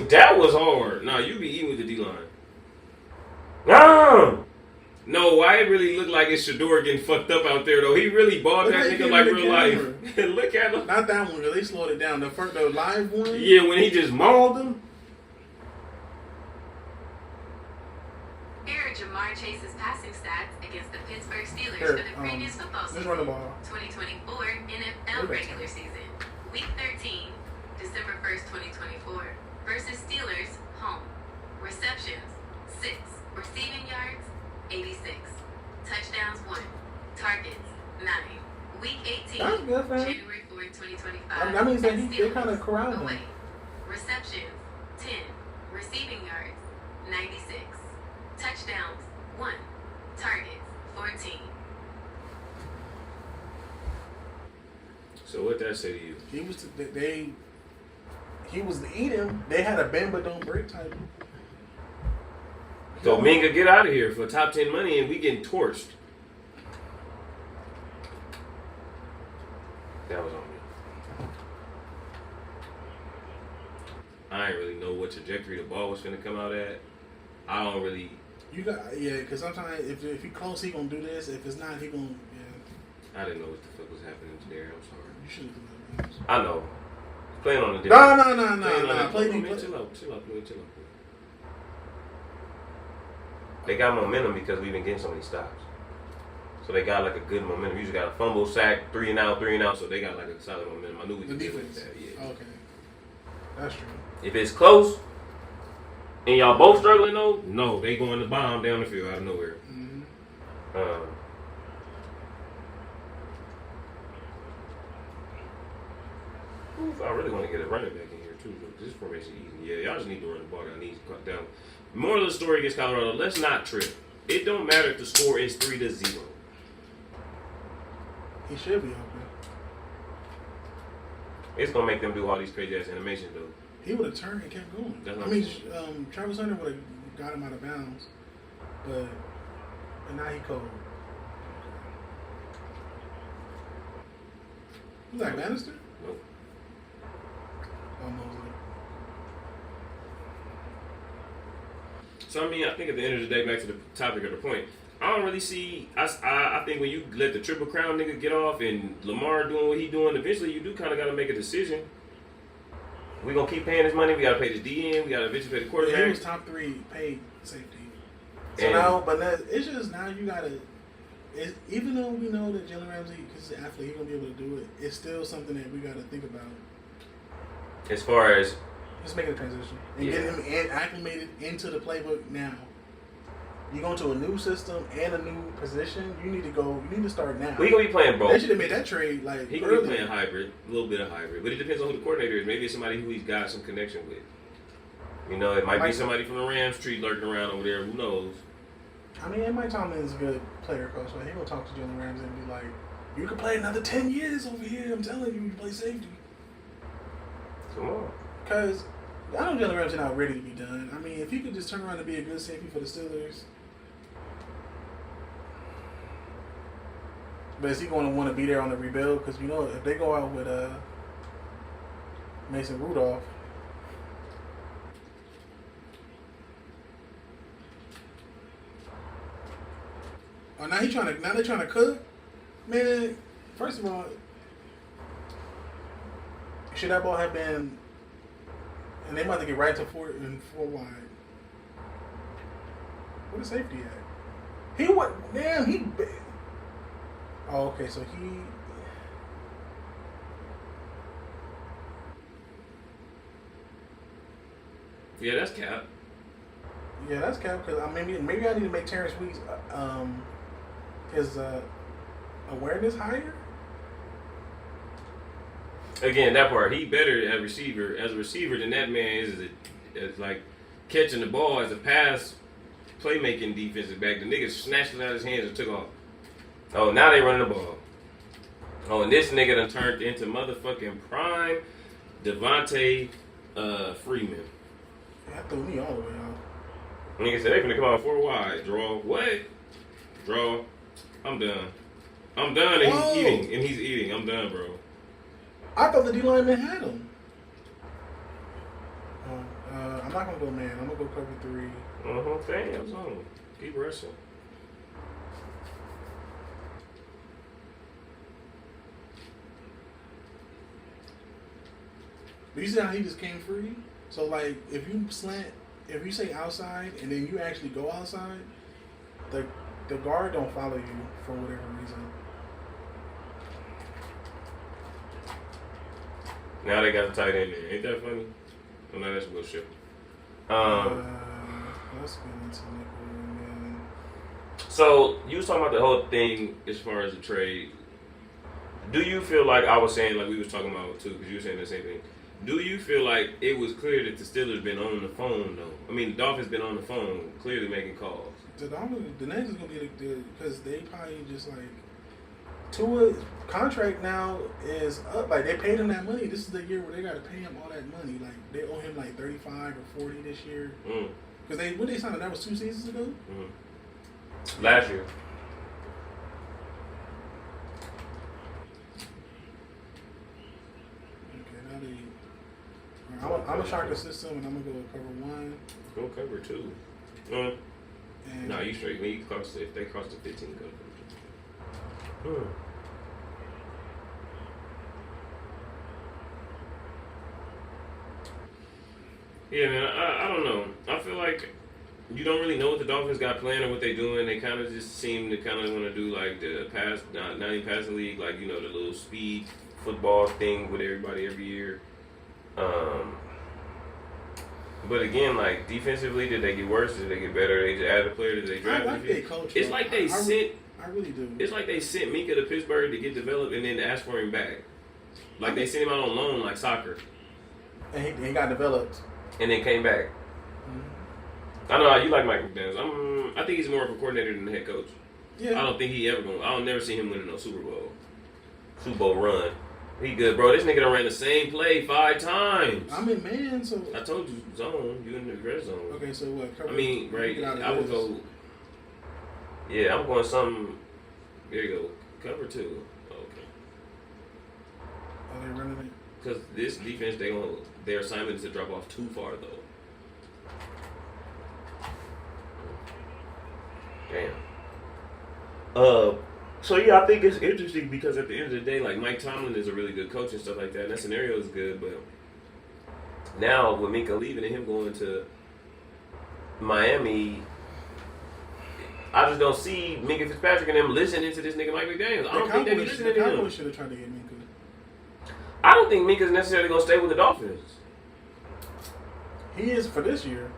That was hard. Nah, you be eating with the D-line. No, why it really looked like it's Shador getting fucked up out there though. He really balled that nigga like real life. Look at him. Not that one, because they slowed it down. The live one. Yeah, when he just mauled him. Here are Jamar Chase's passing stats against the Pittsburgh Steelers for the previous football season. 2024 NFL regular season. Week 13, December 1st, 2024, versus Steelers, home. Receptions, 6. Receiving yards, 86. Touchdowns, 1. Targets, 9. Week 18, January 4th, 2025. That means that they kind of corralled him. Receptions, 10. Receiving yards, 96. Touchdowns, 1. Targets, 14. So what that say to you? He was to eat him. They had a bend but don't break type. So Minka, get out of here for top 10 money and we getting torched. That was on me. I ain't really know what trajectory the ball was finna come out at. I don't really. Because sometimes if he close, he gonna do this. If it's not, he gonna I didn't know what the fuck was happening today. I'm sorry. You should have done that. I know. Playing on the different. No. Chill out. They got momentum because we've been getting so many stops. So they got like a good momentum. You just got a fumble, sack, 3 and out. So they got like a solid momentum. I knew we could deal with that. Yeah. Okay. That's true. If it's close and y'all both struggling though, no, they going to bomb down the field out of nowhere. Mm-hmm. I really want to get a running back in here too. This formation easy. Yeah, y'all just need to run the ball down. Needs to cut down. Moral of the story against Colorado, let's not trip. It don't matter if the score is 3-0. He should be open. It's gonna make them do all these crazy ass animations though. He would have turned and kept going. I mean, Travis Hunter would have got him out of bounds, but now he cold. Who's that, Bannister? Nope. Oh, Mosley. So I mean, I think at the end of the day, back to the topic or the point, I don't really see. I think when you let the Triple Crown nigga get off and Lamar doing what he doing, eventually you do kind of got to make a decision. We gonna keep paying his money. We gotta pay the DN. We gotta eventually pay the quarterback. Yeah, he was top 3 paid safety. So now, but it's just now you gotta. Even though we know that Jalen Ramsey, because he's an athlete, he's gonna be able to do it. It's still something that we gotta think about. As far as just making a transition and getting him acclimated into the playbook now. You go into a new system and a new position. You need to start now. We gonna be playing both. They should have made that trade like he gonna be playing hybrid, a little bit of hybrid, but it depends on who the coordinator is. Maybe it's somebody who he's got some connection with. You know, it might be somebody from the Rams tree lurking around over there. Who knows? I mean, Mike Tomlin's a good player coach. Like, he gonna talk to Jalen Ramsey and be like, "You can play another 10 years over here. I'm telling you, you can play safety." Come on. Because I know Jalen Ramsey not ready to be done. I mean, if he could just turn around and be a good safety for the Steelers. But is he going to want to be there on the rebuild? Because, you know, if they go out with Mason Rudolph. Oh, now they're trying to cook? Man, first of all, should that ball have been, and they about to get right to 4 wide. Where the safety at? He what? Damn, he. Oh, okay, so he. Yeah, that's cap. Yeah, that's cap. Because maybe I need to make Terrence Weeks his awareness higher. Again, that part, he better as a receiver than that man is like catching the ball as a pass playmaking defensive back. The nigga snatched it out of his hands and took off. Oh, now they running the ball. Oh, and this nigga done turned into motherfucking prime Devontae Freeman. That threw me all the way off. Nigga said they finna come out 4 wide. Draw. What? Draw. I'm done. And he's eating. I'm done, bro. I thought the D lineman had him. I'm not gonna go man. I'm gonna go cover 3. Damn, son. Keep rushing. But you see how he just came free? So like, if you say outside and then you actually go outside, the guard don't follow you for whatever reason. Now they got a tight end there. Ain't that funny? Oh, no, that's bullshit. Let's get into nickel again. So, you was talking about the whole thing as far as the trade. Do you feel like, I was saying, like we was talking about too, because you were saying the same thing. Do you feel like it was clear that the Steelers been on the phone, though? I mean, the Dolphins been on the phone, clearly making calls. The next is going to be because they probably just like, Tua's contract now is up. Like, they paid him that money. This is the year where they got to pay him all that money. Like, they owe him like 35 or 40 this year. Because when they signed him, that was 2 seasons ago? Last year. Okay, now they... I'm going to shock the system, and I'm going to go cover 1. Go cover 2. No, you straight. When you cross if they cross the 15, go cover 2. Yeah, man, I don't know. I feel like you don't really know what the Dolphins got planned or what they're doing. They kind of just seem to kind of want to do like the pass, not even passing league, like the little speed football thing with everybody every year. But again, like defensively, did they get worse? Did they get better? They just added a player. Did they draft? I like their coach. It's like they sent. I really do. It's like they sent Mika to Pittsburgh to get developed and then asked for him back. Like they sent him out on loan, like soccer, and he got developed, and then came back. Mm-hmm. I know how you like Mike McDaniels. I think he's more of a coordinator than the head coach. Yeah. I don't think he ever gonna. I'll never see him winning no Super Bowl run. He good, bro. This nigga done ran the same play 5 times. I mean, man, so... I told you, zone. You in the red zone. Okay, so what? I mean, right, I would go... Yeah, I'm going something... There you go. Cover 2. Okay. Are they running it? Because this defense, their assignment is to drop off too far, though. Damn. So, yeah, I think it's interesting because at the end of the day, like, Mike Tomlin is a really good coach and stuff like that, and that scenario is good, but now with Minka leaving and him going to Miami, I just don't see Minka Fitzpatrick and them listening to this nigga Mike McDaniels. I don't think they be listening to him. The Cowboys should have tried to get Minka. I don't think Minka's necessarily going to stay with the Dolphins. He is for this year.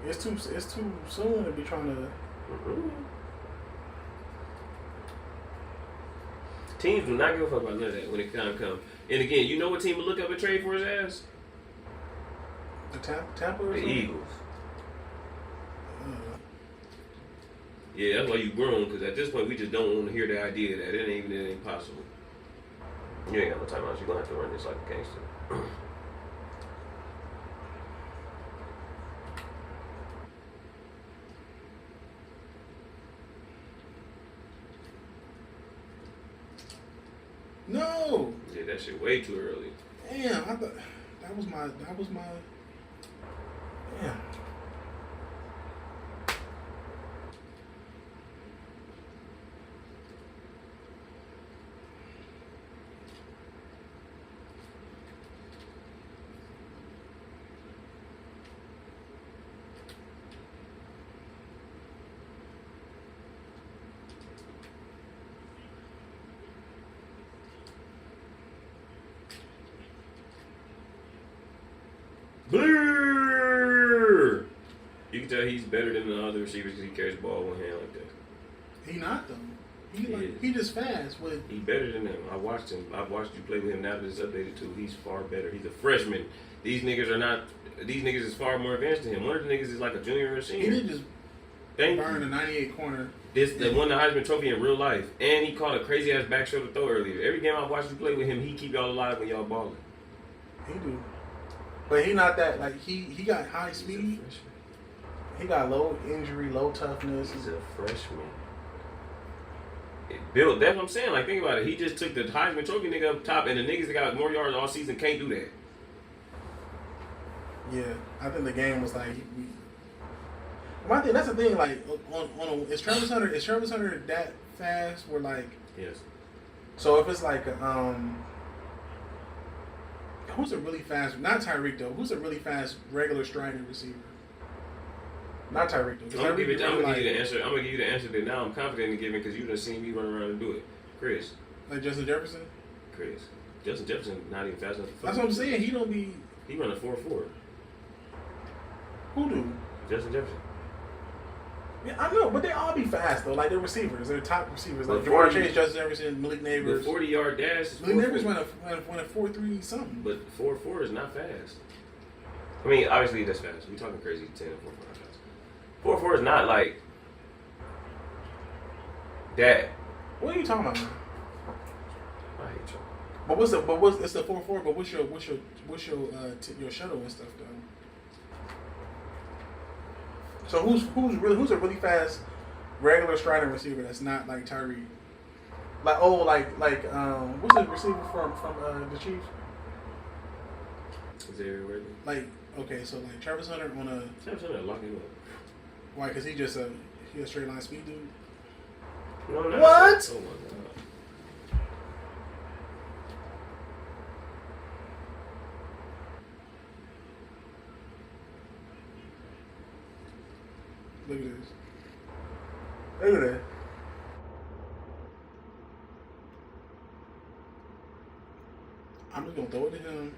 It's too soon to be trying to... Mm-hmm. Teams do not give a fuck about none of that when it time comes. And again, you know what team would look up and trade for his ass? The Tampa or the something? Eagles. Yeah, that's why you grown, because at this point we just don't want to hear the idea that it ain't possible. You ain't got no timeouts. You're going to have to run this like a gangster. No. Yeah, that shit way too early. Damn, I thought that was my. Damn. Blur! You can tell he's better than the other receivers because he carries the ball one hand like that. He not though. He just fast. He better than them. I watched him. I've watched you play with him now that it's updated too. He's far better. He's a freshman. These niggas are not. These niggas is far more advanced than him. One of the niggas is like a junior or senior. He didn't just burn a 98 corner. They won the Heisman Trophy in real life, and he caught a crazy ass back shoulder throw earlier. Every game I watched you play with him, he keep y'all alive when y'all balling. He do. But he not that, like, he got high speed. He got low injury, low toughness. He's a freshman. Bill, that's what I'm saying. Like, think about it. He just took the Heisman Trophy nigga up top, and the niggas that got more yards all season can't do that. Yeah, I think the game was like... My thing, that's the thing, like, is Travis Hunter that fast? Where, like... Yes. So if it's like, who's a really fast, not Tyreek though, who's a really fast regular striding receiver? Not Tyreek though. I'm gonna give you the answer. I'm gonna give you the answer that now I'm confident in giving because you done seen me run around and do it. Chris. Like Justin Jefferson? Chris. Justin Jefferson not even fast enough to That's what I'm saying. He don't be... He run a 4.4. Who do? Justin Jefferson. Yeah, I know, but they all be fast though. Like they're receivers, they're top receivers. Like Jamar Chase, Justin Jefferson, Malik Neighbors. The 40-yard dash. Malik Neighbors went a 4.3 something. But 4.4 is not fast. I mean, obviously that's fast. We talking crazy 10 and 4.4 not fast. 4.4 is not like that. What are you talking about, man? I hate you. But it's the 4.4? But what's your shuttle and stuff though? So who's a really fast regular striding receiver that's not like Tyreek? Like what's the receiver from the Chiefs? Xavier Worthy. Like okay, so like Travis Hunter on a Travis Hunter lock him up. Why? Because he a straight line speed dude. No, not what? Oh my god. Look at this. Look at that. I'm just gonna throw it to him.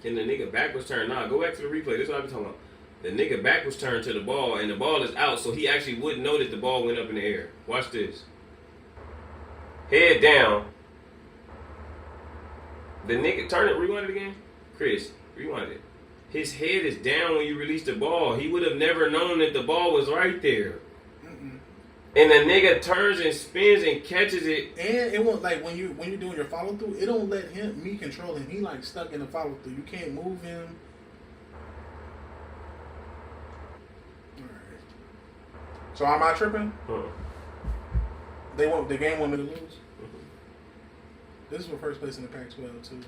And the nigga back was turned. Nah, go back to the replay. This is what I'm talking about. The nigga back was turned to the ball, and the ball is out, so he actually wouldn't know that the ball went up in the air. Watch this. Head down. The nigga, turn it, rewind it again. Chris, rewind it. His head is down when you release the ball. He would have never known that the ball was right there. Mm-mm. And the nigga turns and spins and catches it. And it won't, like, when you're doing your follow through, it don't let me control him. He like stuck in the follow through. You can't move him. Alright. So am I tripping? The game want me to lose? This is for first place in the Pac-12 too.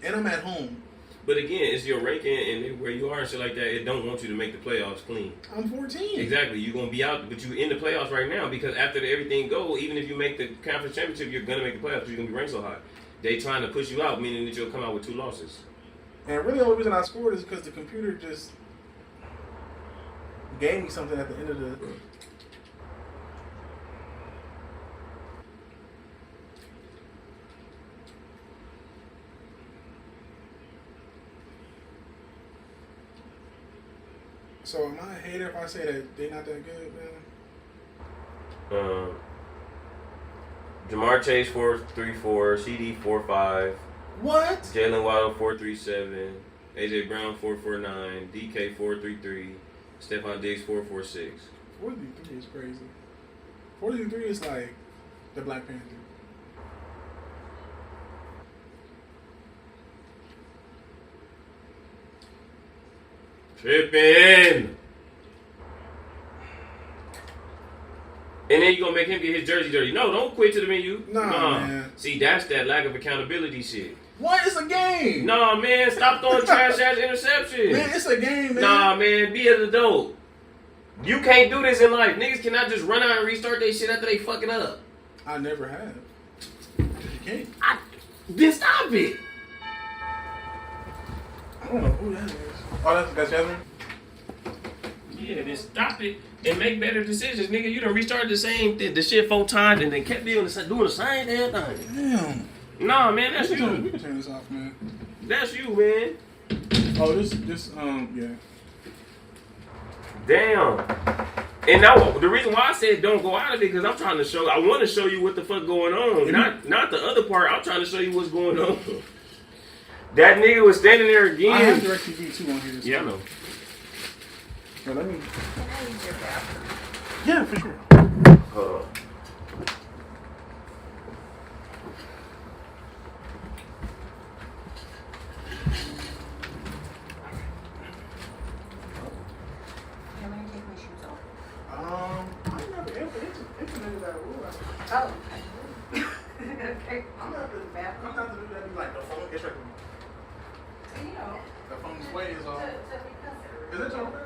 And I'm at home. But again, it's your ranking and where you are and shit like that. It don't want you to make the playoffs clean. I'm 14. Exactly. You're going to be out, but you're in the playoffs right now because after everything go, even if you make the conference championship, you're going to make the playoffs because you're going to be ranked so high. They trying to push you out, meaning that you'll come out with 2 losses. And really the only reason I scored is because the computer just gave me something at the end of the... So am I a hater if I say that they're not that good, man? Jamar Chase 4.34, CD 4.5. What? Jalen Waddle 4.37, AJ Brown 4.49, DK 4.33, Stephon Diggs 4.46. 4.33 is crazy. 4.33 is like the Black Panther. Tripping. And then you gonna make him get his jersey dirty. No, don't quit to the menu. Nah, man. See, that's that lack of accountability shit. What? It's a game. Nah, man, stop throwing trash ass interceptions. Man, it's a game, man. Nah, man, be an adult. You can't do this in life. Niggas cannot just run out and restart their shit after they fucking up. I never have. You can't. Then stop it. I don't know who that is. Oh, that's Jasmine? Yeah, then stop it and make better decisions, nigga. You done restarted the shit 4 times and then kept doing the same damn thing. Damn. Nah, man, that's you. We can turn this off, man. That's you, man. Oh, this, yeah. Damn. And now the reason why I said don't go out of it because I'm trying to show. I want to show you what the fuck going on. Not the other part. I'm trying to show you what's going on. That nigga was standing there again. I have DirecTV 2 on here. Yeah, I know. Well, let me. Can I use your bathroom? Yeah, for sure. Hold on. Can I take my shoes off? I never implemented that rule. Oh. Okay. I'm not to the bathroom. I'm not to do that. Be like the phone. It's right. You know. The phone's way is off. To be considerate. Is it over?